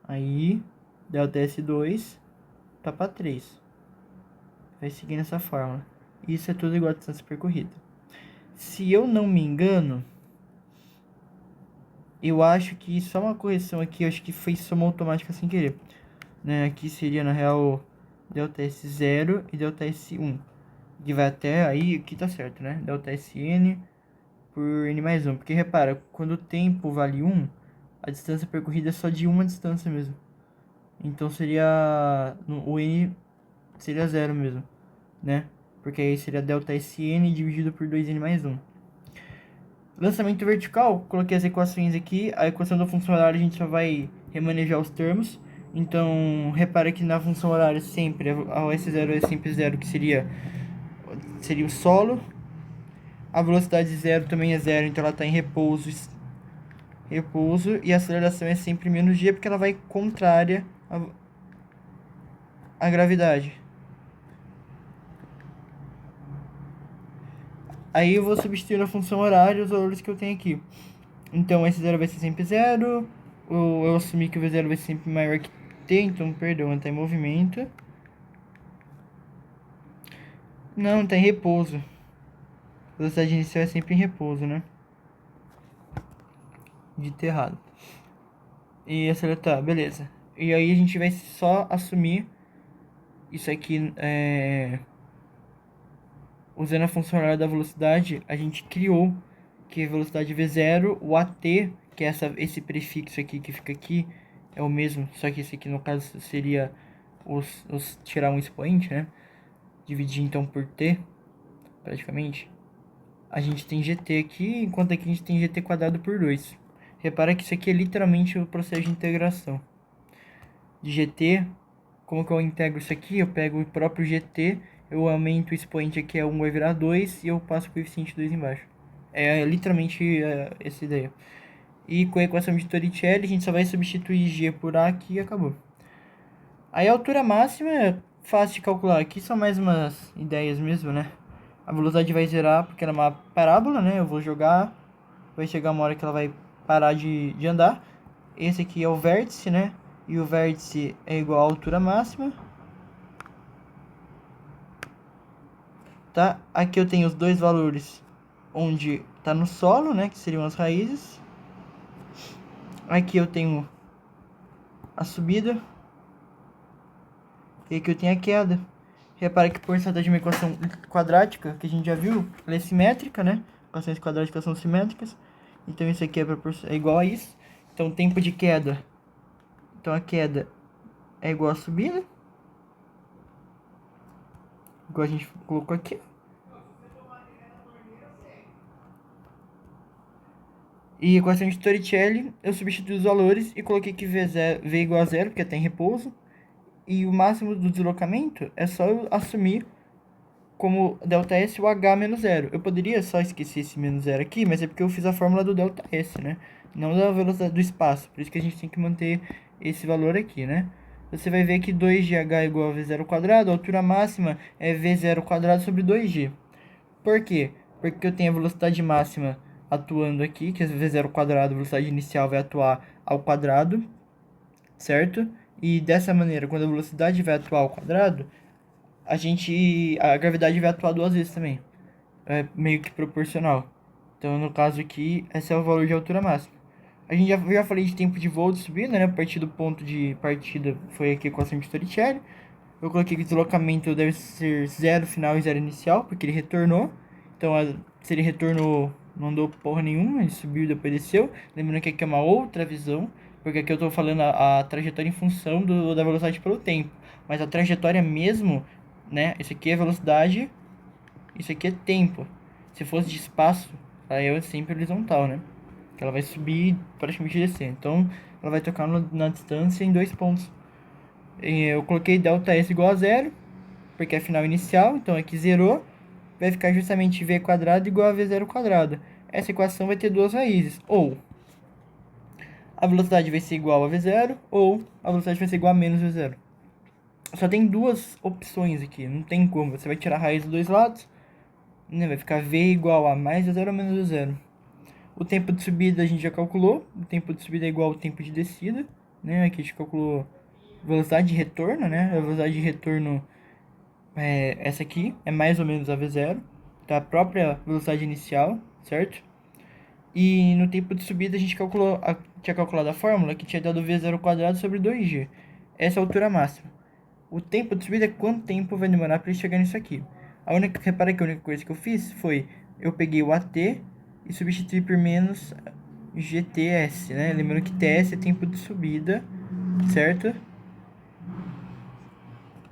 aí ΔS2 tá para 3. Vai seguindo essa fórmula. Isso é tudo igual a distância percorrida. Se eu não me engano, eu acho que só uma correção aqui, eu acho que foi soma automática sem querer, né? Aqui seria na real ΔS0 e ΔS1, que vai até aí, aqui tá certo, né? ΔSN por n mais 1, porque repara, quando o tempo vale 1, a distância percorrida é só de uma distância mesmo. Então seria, o n seria 0 mesmo, né? Porque aí seria ΔSN dividido por 2n mais 1. Lançamento vertical, coloquei as equações aqui. A equação da função horária a gente só vai remanejar os termos. Então, repara que na função horária sempre, a S0 é sempre 0, que seria o solo. A velocidade 0 também é 0, então ela está em repouso. E a aceleração é sempre menos g, porque ela vai contrária à gravidade. Aí eu vou substituir na função horária os valores que eu tenho aqui. Então, S0 vai ser sempre 0. Eu assumi que o V0 vai ser sempre maior que T, então, perdão, está em movimento. Não, está em repouso. A velocidade inicial é sempre em repouso, né? Dito errado. E acelerar, beleza. E aí a gente vai só assumir isso aqui, usando a função horária da velocidade, a gente criou que a velocidade V0, o AT, que é esse prefixo aqui que fica aqui, é o mesmo, só que esse aqui no caso seria tirar um expoente, né? Dividir então por T, praticamente. A gente tem GT aqui, enquanto aqui a gente tem GT quadrado por 2. Repara que isso aqui é literalmente o processo de integração. De GT, como que eu integro isso aqui? Eu pego o próprio GT, eu aumento o expoente aqui, 1 vai virar 2, e eu passo o coeficiente 2 embaixo. É literalmente essa ideia. E com a equação de Torricelli, a gente só vai substituir G por A aqui e acabou. Aí a altura máxima é fácil de calcular. Aqui são mais umas ideias mesmo, né? A velocidade vai zerar porque ela é uma parábola, né? Eu vou jogar, vai chegar uma hora que ela vai parar de andar. Esse aqui é o vértice, né? E o vértice é igual à altura máxima. Tá? Aqui eu tenho os dois valores onde está no solo, né? Que seriam as raízes. Aqui eu tenho a subida. E aqui eu tenho a queda. Repara que por tratar de uma equação quadrática, que a gente já viu, ela é simétrica, né? Equações quadráticas são simétricas. Então isso aqui é igual a isso. Então tempo de queda. Então a queda é igual a subida. Igual a gente colocou aqui. E equação de Torricelli, eu substituí os valores e coloquei que V igual a 0, porque está em repouso. E o máximo do deslocamento é só eu assumir como ΔS o H menos 0. Eu poderia só esquecer esse menos 0 aqui, mas é porque eu fiz a fórmula do ΔS, né? Não da velocidade do espaço. Por isso que a gente tem que manter esse valor aqui, né? você vai ver que 2gh é igual a v0 ao quadrado, a altura máxima é v0 ao quadrado sobre 2g. Por quê? Porque eu tenho a velocidade máxima atuando aqui, que é v0 ao quadrado, a velocidade inicial vai atuar ao quadrado, certo? E dessa maneira, quando a velocidade vai atuar ao quadrado, a gravidade vai atuar duas vezes também. É meio que proporcional. Então, no caso aqui, esse é o valor de altura máxima. A gente já falei de tempo de voo de subida, né? A partir do ponto de partida foi aqui a equação de Torricelli. Eu coloquei que o deslocamento deve ser zero final e zero inicial, porque ele retornou. Então, se ele retornou, não andou porra nenhuma, ele subiu e depois desceu. Lembrando que aqui é uma outra visão, porque aqui eu estou falando a trajetória em função da velocidade pelo tempo. Mas a trajetória mesmo, né? Isso aqui é velocidade, isso aqui é tempo. Se fosse de espaço, aí é sempre horizontal, né? Que ela vai subir praticamente descer. Então, ela vai tocar na distância em 2 pontos. Eu coloquei ΔS igual a zero, porque é final inicial, então aqui zerou. Vai ficar justamente v quadrado igual a v0 quadrado. Essa equação vai ter duas raízes. Ou a velocidade vai ser igual a v0, ou a velocidade vai ser igual a menos v0. Só tem duas opções aqui, não tem como. Você vai tirar a raiz dos dois lados, né? Vai ficar v igual a mais v0 ou menos v0. O tempo de subida a gente já calculou. O tempo de subida é igual ao tempo de descida, né? Aqui a gente calculou velocidade de retorno, né? A velocidade de retorno é essa aqui, é mais ou menos a v0, da própria velocidade inicial, certo? E no tempo de subida a gente tinha calculado a fórmula que tinha dado v0 quadrado sobre 2g. Essa é a altura máxima. O tempo de subida é quanto tempo vai demorar para ele chegar nisso aqui. Repara que a única coisa que eu fiz foi, eu peguei o AT e substituí por menos GTS, né? Lembrando que TS é tempo de subida, certo?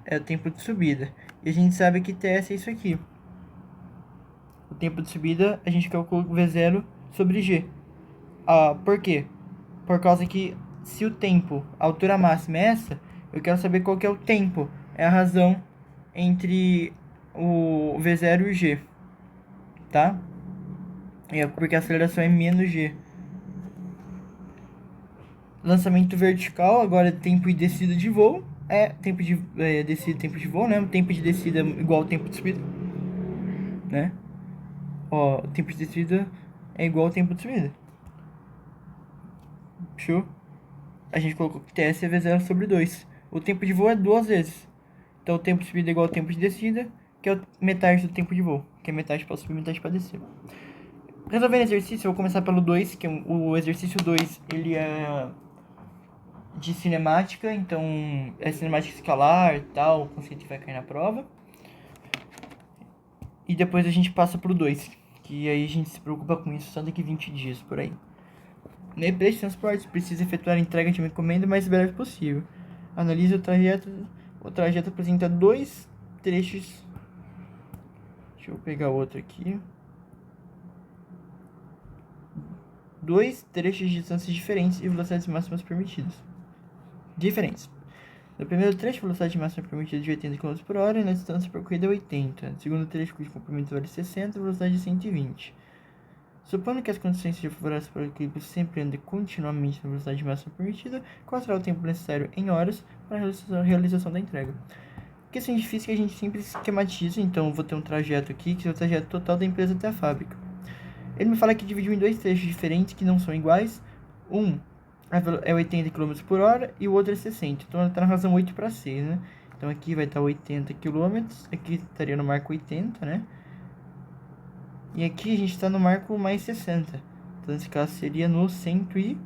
É o tempo de subida. E a gente sabe que TS é isso aqui. O tempo de subida, a gente calcula V0 sobre G. Por quê? Por causa que se o tempo, a altura máxima é essa, eu quero saber qual que é o tempo. É a razão entre o V0 e o G, tá? Porque a aceleração é menos G. Lançamento vertical, agora é tempo de descida de voo. Tempo de descida, tempo de voo, né? O tempo de descida é igual ao tempo de subida, né? O tempo de descida é igual ao tempo de subida. Show? A gente colocou que TS é V0 sobre 2. O tempo de voo é duas vezes. Então o tempo de subida é igual ao tempo de descida, que é metade do tempo de voo. Que é metade para subir e metade para descer. Resolvendo exercício, eu vou começar pelo 2, que é o exercício 2, ele é de cinemática, então é cinemática escalar e tal, o conceito que vai cair na prova. E depois a gente passa pro 2, que aí a gente se preocupa com isso só daqui 20 dias, por aí. Na empresa de transportes, precisa efetuar a entrega de uma encomenda o mais breve possível. Analise o trajeto. O trajeto apresenta dois trechos. Deixa eu pegar outro aqui. Dois trechos de distâncias diferentes e velocidades máximas permitidas. Diferentes. No primeiro trecho, a velocidade máxima permitida de 80 km por hora e na distância percorrida é 80. No segundo trecho, cujo comprimento vale 60, a velocidade é 120. Supondo que as condições sejam favoráveis para o equilíbrio sempre ande continuamente na velocidade máxima permitida, qual será o tempo necessário em horas para a realização da entrega? Questão difícil que a gente sempre esquematiza, então eu vou ter um trajeto aqui, que é o trajeto total da empresa até a fábrica. Ele me fala que dividiu em dois trechos diferentes que não são iguais. Um é 80 km por hora e o outro é 60. Então está na razão 8 para 6, né? Então aqui vai estar 80 km, aqui estaria no marco 80, né? E aqui a gente está no marco mais 60. Então nesse caso seria no 120,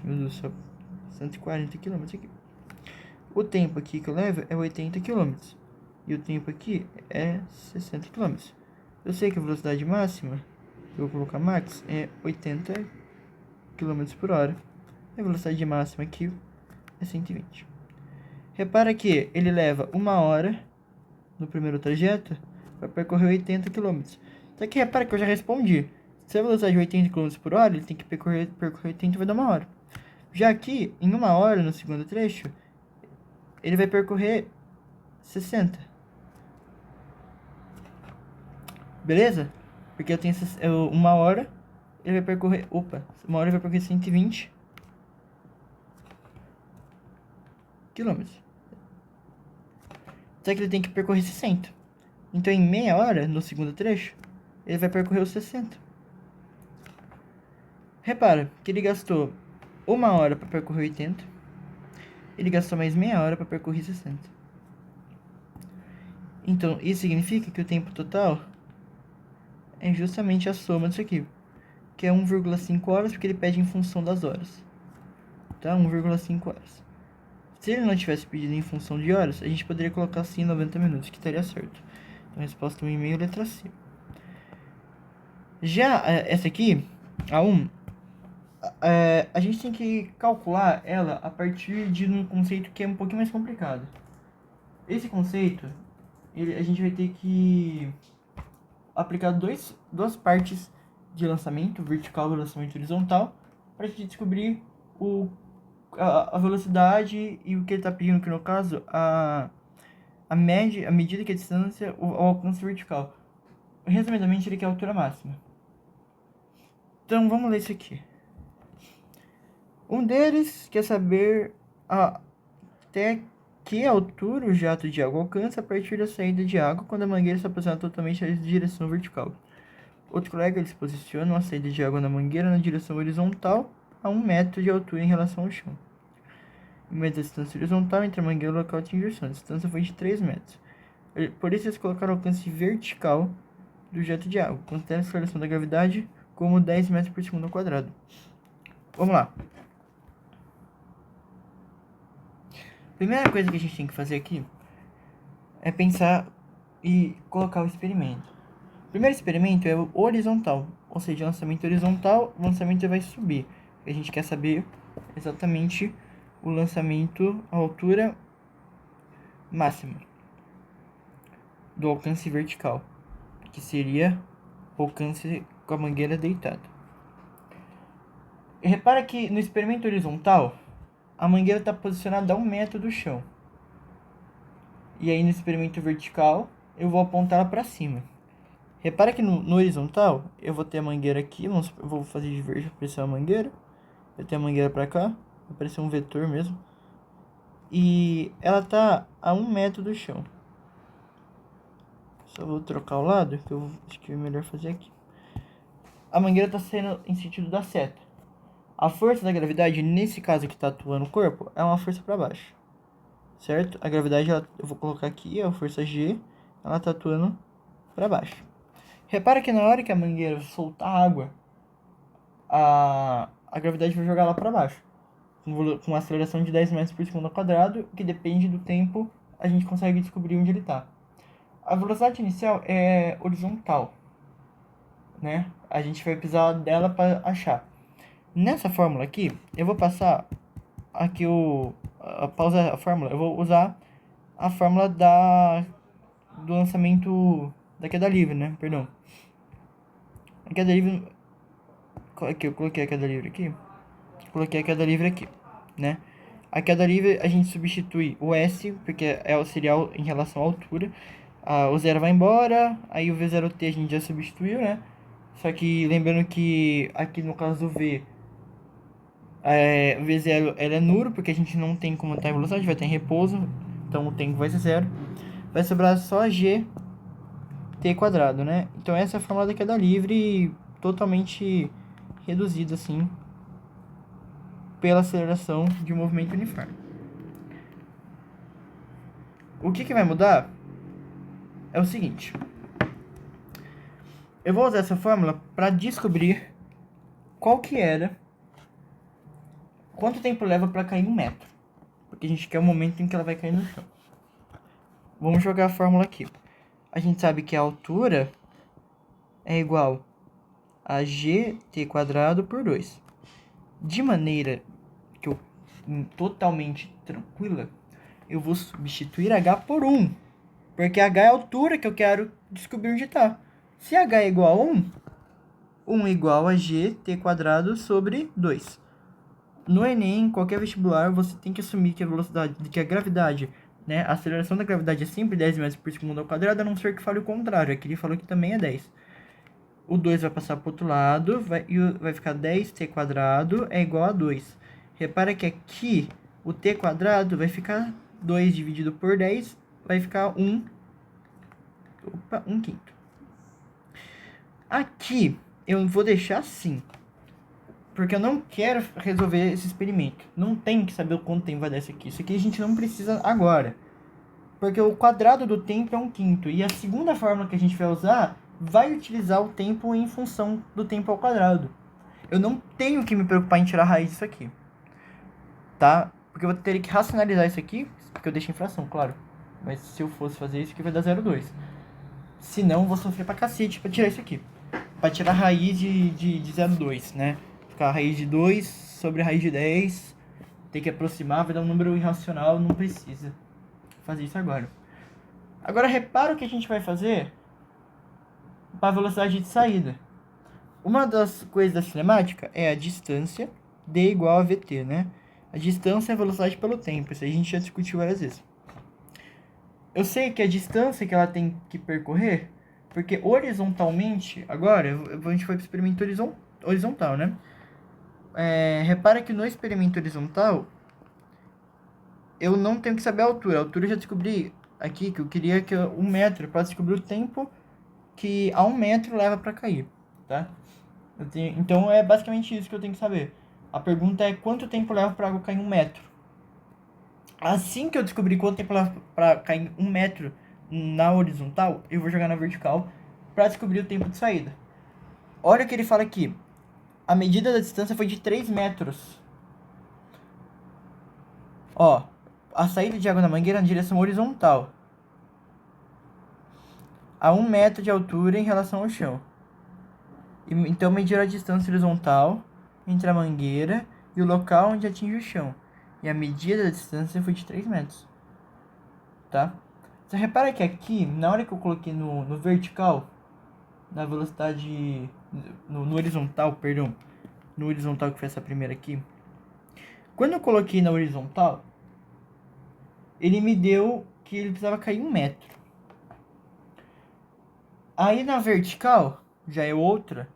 meu Deus do céu. 140 km aqui. O tempo aqui que eu levo é 80 km. E o tempo aqui é 60 km. Eu sei que a velocidade máxima, eu vou colocar max, é 80 km por hora. E a velocidade máxima aqui é 120. Repara que ele leva 1 hora no primeiro trajeto para percorrer 80 km. Só que repara que eu já respondi. Se a velocidade é 80 km por hora, ele tem que percorrer 80 vai dar 1 hora. Já aqui, em 1 hora, no segundo trecho, ele vai percorrer 60. Beleza? Porque eu tenho 1 hora, ele vai percorrer... Opa, 1 hora ele vai percorrer 120. quilômetros. Só que ele tem que percorrer 60. Então, em meia hora, no segundo trecho, ele vai percorrer os 60. Repara que ele gastou 1 hora para percorrer 80. Ele gastou mais meia hora para percorrer 60. Então, isso significa que o tempo total é justamente a soma disso aqui, que é 1,5 horas, porque ele pede em função das horas. Tá? 1,5 horas. Se ele não tivesse pedido em função de horas, a gente poderia colocar assim 90 minutos, que estaria certo. Então, resposta 1,5, letra C. Já essa aqui, a 1, a gente tem que calcular ela a partir de um conceito que é um pouquinho mais complicado. Esse conceito, a gente vai ter que aplicar duas partes de lançamento, vertical e lançamento horizontal, para a gente descobrir a velocidade e o que ele está pedindo, que no caso, a medida que é a distância, o alcance vertical. Resumidamente, ele quer a altura máxima. Então, vamos ler isso aqui. Um deles quer saber até que altura o jato de água alcança a partir da saída de água quando a mangueira está posicionada totalmente em direção vertical. Outro colega, eles posicionam a saída de água na mangueira na direção horizontal a 1 metro de altura em relação ao chão. Em média distância horizontal entre a mangueira e o local de injeção. A distância foi de 3 metros. Por isso, eles colocaram o alcance vertical do jato de água. Considera a aceleração da gravidade como 10 metros por segundo ao quadrado. Vamos lá. Primeira coisa que a gente tem que fazer aqui é pensar e colocar o experimento. O primeiro experimento é o horizontal, ou seja, lançamento horizontal, o lançamento vai subir. A gente quer saber exatamente o lançamento, a altura máxima do alcance vertical, que seria o alcance com a mangueira deitada. E repara que no experimento horizontal, a mangueira está posicionada a 1 metro do chão. E aí no experimento vertical, eu vou apontar ela para cima. Repara que no horizontal, eu vou ter a mangueira aqui, eu vou fazer de verde para aparecer a mangueira. Eu tenho a mangueira para cá, vai aparecer um vetor mesmo. E ela está a 1 metro do chão. Só vou trocar o lado, que eu acho que é melhor fazer aqui. A mangueira está saindo em sentido da seta. A força da gravidade, nesse caso que está atuando o corpo, é uma força para baixo. Certo? A gravidade, eu vou colocar aqui, é a força G, ela está atuando para baixo. Repara que na hora que a mangueira soltar água, a gravidade vai jogar ela para baixo. Com uma aceleração de 10 metros por segundo ao quadrado, que depende do tempo, a gente consegue descobrir onde ele está. A velocidade inicial é horizontal, né? A gente vai precisar dela para achar. Nessa fórmula aqui, eu vou passar aqui pausa a fórmula. Eu vou usar a fórmula do lançamento da queda livre, né? Perdão. A queda livre... Aqui, eu coloquei a queda livre aqui. Coloquei a queda livre aqui, né? A queda livre a gente substitui o S, porque é o serial em relação à altura. O zero vai embora, aí o V0T a gente já substituiu, né? Só que lembrando que aqui no caso do V, o V0 ela é nulo, porque a gente não tem como estar em velocidade, vai estar em repouso, então o tempo vai ser zero. Vai sobrar só G T quadrado, né? Então essa é a fórmula da queda livre, totalmente reduzida assim, pela aceleração de um movimento uniforme. O que vai mudar é o seguinte. Eu vou usar essa fórmula para descobrir quanto tempo leva para cair 1 metro. Porque a gente quer o momento em que ela vai cair no chão. Vamos jogar a fórmula aqui. A gente sabe que a altura é igual a gt quadrado por 2. De maneira que totalmente tranquila, eu vou substituir h por 1. Porque h é a altura que eu quero descobrir onde está. Se h é igual a 1, 1 é igual a gt quadrado sobre 2. No Enem, em qualquer vestibular, você tem que assumir que a gravidade, né, a aceleração da gravidade é sempre 10 metros por segundo ao quadrado, a não ser que fale o contrário. Aqui ele falou que também é 10. O 2 vai passar para o outro lado, vai ficar 10t quadrado é igual a 2. Repara que aqui o t quadrado vai ficar 2 dividido por 10, vai ficar 1 quinto. Aqui eu vou deixar assim, porque eu não quero resolver esse experimento. Não tem que saber o quanto tempo vai dar isso aqui. Isso aqui a gente não precisa agora. Porque o quadrado do tempo é 1 quinto. E a segunda fórmula que a gente vai usar vai utilizar o tempo em função do tempo ao quadrado. Eu não tenho que me preocupar em tirar a raiz disso aqui. Tá? Porque eu vou ter que racionalizar isso aqui. Porque eu deixo em fração, claro. Mas se eu fosse fazer isso aqui vai dar 0,2. Se não, eu vou sofrer pra cacete pra tirar isso aqui. Pra tirar a raiz de 0,2, né? Ficar a raiz de 2 sobre a raiz de 10. Tem que aproximar, vai dar um número irracional. Não precisa fazer isso agora. Agora repara o que a gente vai fazer para a velocidade de saída. Uma das coisas da cinemática é a distância d igual a vt, né? A distância é a velocidade pelo tempo. Isso aí a gente já discutiu várias vezes. Eu sei que a distância que ela tem que percorrer, porque horizontalmente, agora, a gente foi para o experimento horizontal, né? Repara que no experimento horizontal, eu não tenho que saber a altura. A altura eu já descobri aqui que eu queria que 1 metro para descobrir o tempo que a 1 metro leva para cair, tá? Então é basicamente isso que eu tenho que saber. A pergunta é quanto tempo leva para água cair 1 metro. Assim que eu descobrir quanto tempo leva para cair 1 metro na horizontal, eu vou jogar na vertical para descobrir o tempo de saída. Olha o que ele fala aqui. A medida da distância foi de 3 metros. Ó, a saída de água na mangueira na direção horizontal. A 1 metro de altura em relação ao chão. Então, medir a distância horizontal entre a mangueira e o local onde atinge o chão. E a medida da distância foi de 3 metros. Tá? Você repara que aqui, na hora que eu coloquei no vertical, na velocidade... No horizontal, perdão. No horizontal, que foi essa primeira aqui. Quando eu coloquei na horizontal, ele me deu que ele precisava cair 1 metro. Aí na vertical, já é outra.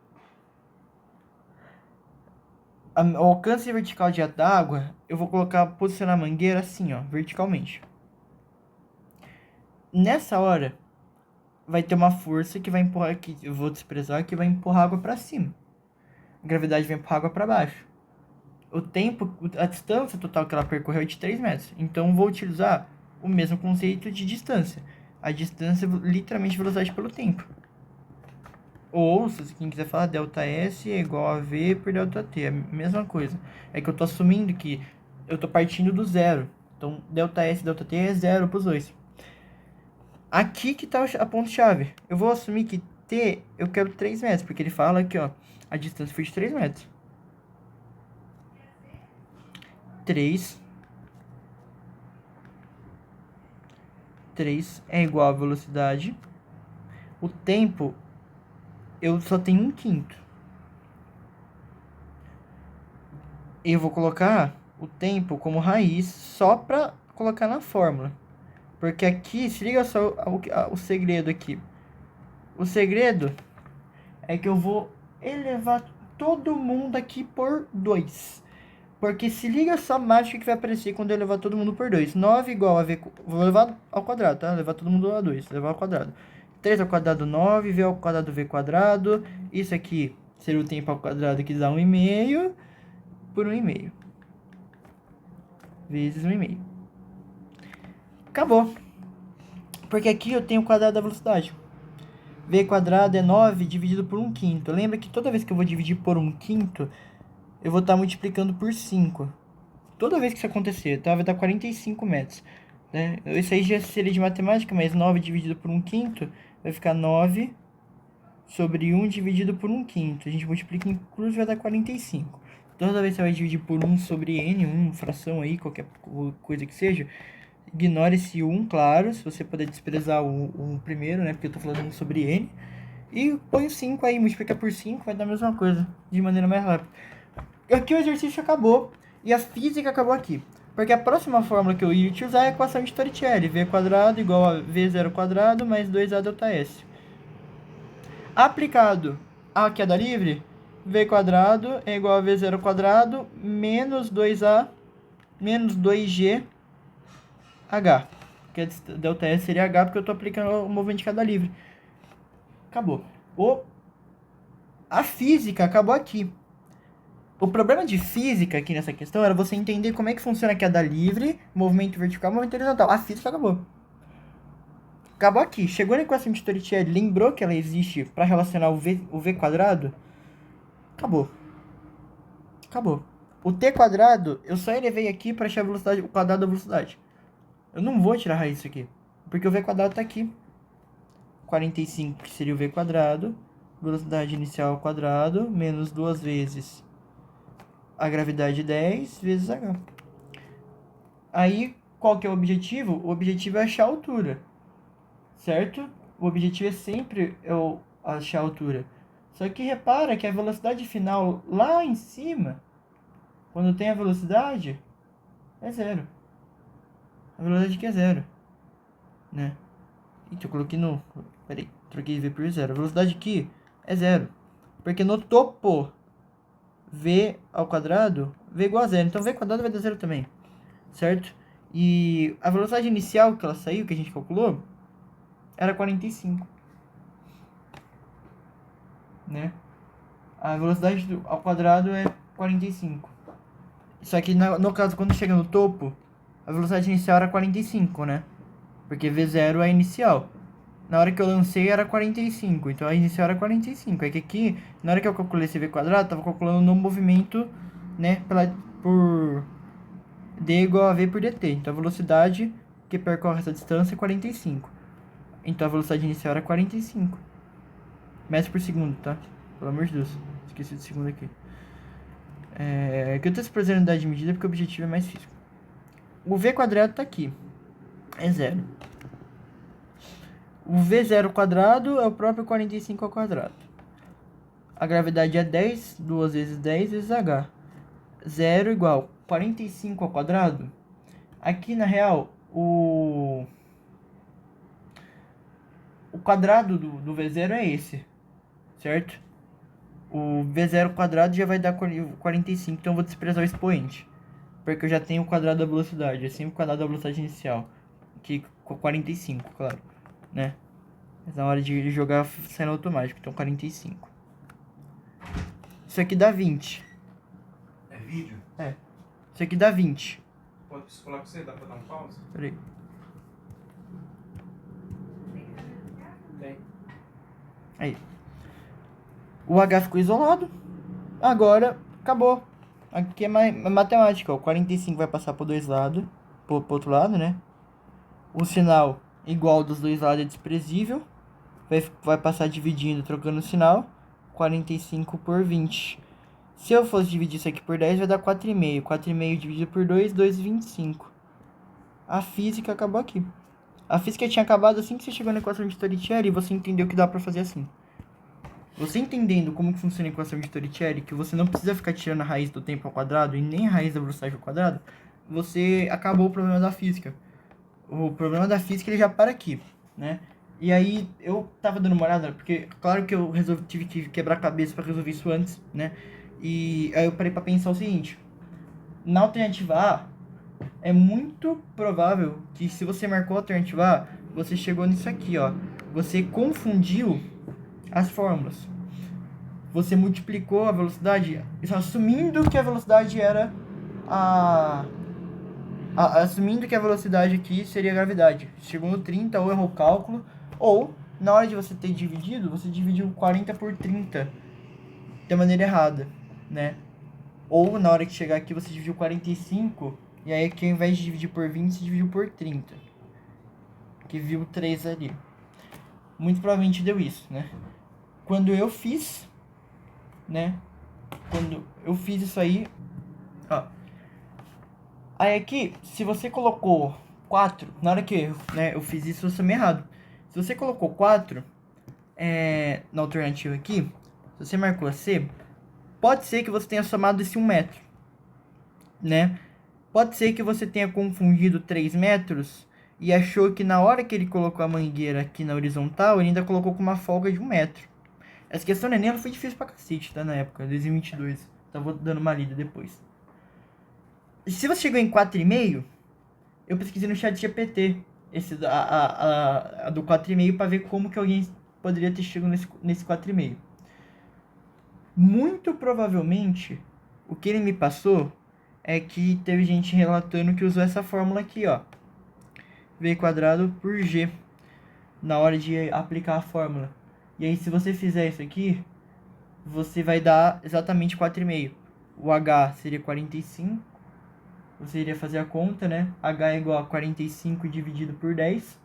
O alcance vertical da água, eu vou posicionar a mangueira assim, ó, verticalmente. Nessa hora, vai ter uma força que vai empurrar aqui, eu vou desprezar, que vai empurrar a água para cima. A gravidade vai empurrar a água para baixo. O tempo, a distância total que ela percorreu é de 3 metros. Então, vou utilizar o mesmo conceito de distância. A distância, literalmente, velocidade pelo tempo. Ou, se quem quiser falar, ΔS é igual a V por ΔT. É a mesma coisa. É que eu tô assumindo que eu tô partindo do zero. Então, ΔS e ΔT é zero pros dois. Aqui que tá a ponto-chave. Eu vou assumir que T eu quero 3 metros. Porque ele fala aqui, ó. A distância foi de 3 metros. 3 é igual a velocidade. O tempo, eu só tenho 1 quinto. Eu vou colocar o tempo como raiz só para colocar na fórmula. Porque aqui, se liga só o segredo aqui. O segredo é que eu vou elevar todo mundo aqui por 2. Porque se liga só a mágica que vai aparecer quando eu levar todo mundo por 2. 9 igual a V... Vou levar ao quadrado, tá? Levar todo mundo a 2. Levar ao quadrado. 3 ao quadrado, 9. V ao quadrado, V quadrado. Isso aqui seria o tempo ao quadrado que dá 1,5 por 1,5. Vezes 1,5. Acabou. Porque aqui eu tenho o quadrado da velocidade. V quadrado é 9 dividido por 1 quinto. Lembra que toda vez que eu vou dividir por 1 quinto, eu vou estar multiplicando por 5. Toda vez que isso acontecer, tá? Vai dar 45 metros. Né? Isso aí já seria de matemática, mas 9 dividido por 1 quinto vai ficar 9 sobre 1 dividido por 1 quinto. A gente multiplica em cruz, vai dar 45. Toda vez que você vai dividir por 1 sobre n, 1 fração aí, qualquer coisa que seja, ignore esse 1, claro, se você puder desprezar o primeiro, né? Porque eu tô falando 1 sobre n. E põe o 5 aí, multiplica por 5, vai dar a mesma coisa, de maneira mais rápida. Aqui o exercício acabou, e a física acabou aqui. Porque a próxima fórmula que eu ia utilizar é a equação de Torricelli. V quadrado igual a V0 quadrado mais 2A ΔS. Aplicado à queda livre, V quadrado é igual a V0 quadrado menos 2A menos 2G H. Porque ΔS seria H porque eu estou aplicando o movimento de queda livre. Acabou. A física acabou aqui. O problema de física aqui nessa questão era você entender como é que funciona a queda livre, movimento vertical e movimento horizontal. A física acabou. Acabou aqui. Chegou na equação de Torricelli, lembrou que ela existe para relacionar o V quadrado? Acabou. Acabou. O T quadrado, eu só elevei aqui para achar a velocidade, o quadrado da velocidade. Eu não vou tirar a raiz disso aqui, porque o V quadrado está aqui. 45, que seria o V quadrado, velocidade inicial ao quadrado, menos 2 vezes a gravidade 10 vezes H. Aí, qual que é o objetivo? O objetivo é achar a altura, certo? O objetivo é sempre eu achar a altura. Só que repara que a velocidade final lá em cima, quando tem a velocidade, é zero. A velocidade aqui é zero, né? Então eu coloquei no... Peraí, troquei V por zero. A velocidade aqui é zero. Porque no topo V ao quadrado, V igual a zero. Então V quadrado vai dar zero também, certo? E a velocidade inicial que ela saiu, que a gente calculou, era 45. Né? A velocidade ao quadrado é 45. Só que no caso, quando chega no topo, a velocidade inicial era 45, né? Porque V0 é a inicial. Na hora que eu lancei era 45, então a inicial era 45. É que aqui, na hora que eu calculei esse V quadrado, eu tava calculando no movimento, né, por D igual a V por dt. Então a velocidade que percorre essa distância é 45. Então a velocidade inicial era 45 metros por segundo, tá? Pelo amor de Deus, esqueci de segundo aqui. Que eu tô expressando unidade de medida porque o objetivo é mais físico. O V quadrado tá aqui, é zero. O V0 quadrado é o próprio 45 ao quadrado. A gravidade é 10, 2 vezes 10 vezes H. 0 igual 45 ao quadrado. Aqui, na real, o quadrado do V0 é esse, certo? O V0 quadrado já vai dar 45, então eu vou desprezar o expoente. Porque eu já tenho o quadrado da velocidade, é sempre o quadrado da velocidade inicial. Que com 45, claro, né? Mas na hora de jogar sai no automático, então 45. Isso aqui dá 20. É vídeo? É. Isso aqui dá 20. Pode falar com você? Dá pra dar um pause? Peraí. Tem. Aí. O H ficou isolado. Agora, acabou. Aqui é matemática, ó. 45 vai passar por dois lados. Pro outro lado, né? O sinal igual dos dois lados é desprezível. Vai passar dividindo, trocando o sinal. 45 por 20. Se eu fosse dividir isso aqui por 10, vai dar 4,5. 4,5 dividido por 2, 2,25. A física acabou aqui. A física tinha acabado assim que você chegou na equação de Torricelli e você entendeu que dá pra fazer assim. Você entendendo como que funciona a equação de Torricelli, que você não precisa ficar tirando a raiz do tempo ao quadrado e nem a raiz da velocidade ao quadrado, você acabou o problema da física. O problema da física ele já para aqui, né? E aí eu tava dando uma olhada, porque claro que eu tive que quebrar a cabeça para resolver isso antes, né? E aí eu parei para pensar o seguinte: na alternativa A, é muito provável que se você marcou a alternativa A, você chegou nisso aqui, ó. Você confundiu as fórmulas. Você multiplicou a velocidade, assumindo que a velocidade era assumindo que a velocidade aqui seria a gravidade. Chegou no 30 ou errou o cálculo, ou na hora de você ter dividido, você dividiu 40 por 30 de maneira errada, né? Ou na hora que chegar aqui você dividiu 45 e aí aqui ao invés de dividir por 20, você dividiu por 30. Que viu 3 ali. Muito provavelmente deu isso, né? Quando eu fiz, né? Quando eu fiz isso aí, ó. Aí aqui, se você colocou 4, na hora que eu fiz isso, eu somei errado. Se você colocou 4 na alternativa aqui, se você marcou C, pode ser que você tenha somado esse 1 metro, né? Pode ser que você tenha confundido 3 metros e achou que na hora que ele colocou a mangueira aqui na horizontal, ele ainda colocou com uma folga de 1 metro. Essa questão do Enem foi difícil pra cacete, tá? Na época, 2022. Então vou dando uma lida depois. Se você chegou em 4,5, eu pesquisei no chat GPT a do 4,5 para ver como que alguém poderia ter chegado nesse 4,5. Muito provavelmente, o que ele me passou é que teve gente relatando que usou essa fórmula aqui, ó. V quadrado por G, na hora de aplicar a fórmula. E aí, se você fizer isso aqui, você vai dar exatamente 4,5. O H seria 45. Você iria fazer a conta, né? H é igual a 45 dividido por 10,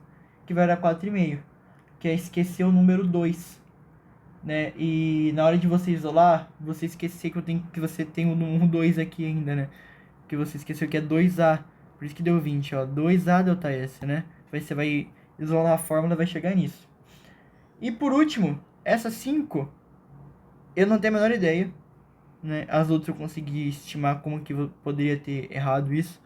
que vai dar 4,5. Que é esquecer o número 2, né? E na hora de você isolar, você esquecer que você tem um 2 aqui ainda, né? Que você esqueceu que é 2A. Por isso que deu 20, ó. 2A delta S, né? Você vai isolar a fórmula e vai chegar nisso. E por último, essa 5, eu não tenho a menor ideia, né? As outras eu consegui estimar como que eu poderia ter errado isso.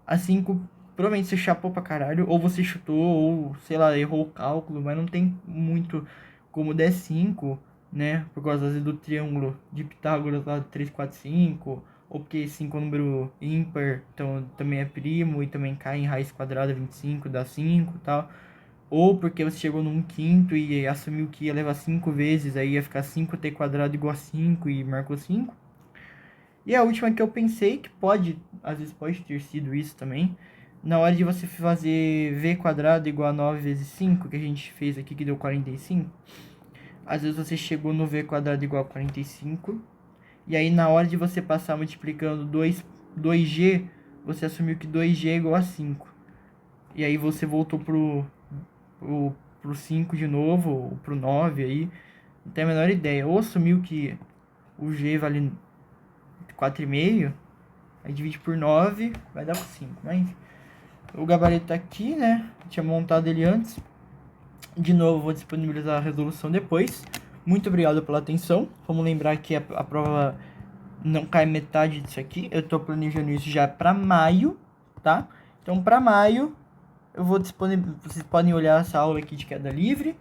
A 5, provavelmente você chapou pra caralho, ou você chutou, ou, sei lá, errou o cálculo, mas não tem muito como der 5, né? Por causa, às vezes, do triângulo de Pitágoras lá, 3, 4, 5, ou porque 5 é um número ímpar, então também é primo, e também cai em raiz quadrada 25, dá 5 e tal. Ou porque você chegou num quinto e assumiu que ia levar 5 vezes, aí ia ficar 5t quadrado igual a 5 e marcou 5. E a última que eu pensei, que pode, às vezes pode ter sido isso também, na hora de você fazer v quadrado igual a 9 vezes 5, que a gente fez aqui, que deu 45, às vezes você chegou no v quadrado igual a 45, e aí na hora de você passar multiplicando 2g, você assumiu que 2g é igual a 5. E aí você voltou pro 5 de novo, ou pro 9 aí, não tem a menor ideia. Ou assumiu que o g vale 4,5, aí divide por 9, vai dar 5. Mas enfim, o gabarito tá aqui, né? Eu tinha montado ele antes. De novo, vou disponibilizar a resolução depois. Muito obrigado pela atenção. Vamos lembrar que a prova não cai metade disso aqui. Eu tô planejando isso já para maio, tá? Então, para maio, eu vou disponibilizar. Vocês podem olhar essa aula aqui de queda livre.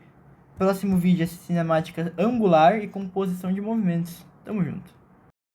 Próximo vídeo é cinemática angular e composição de movimentos. Tamo junto.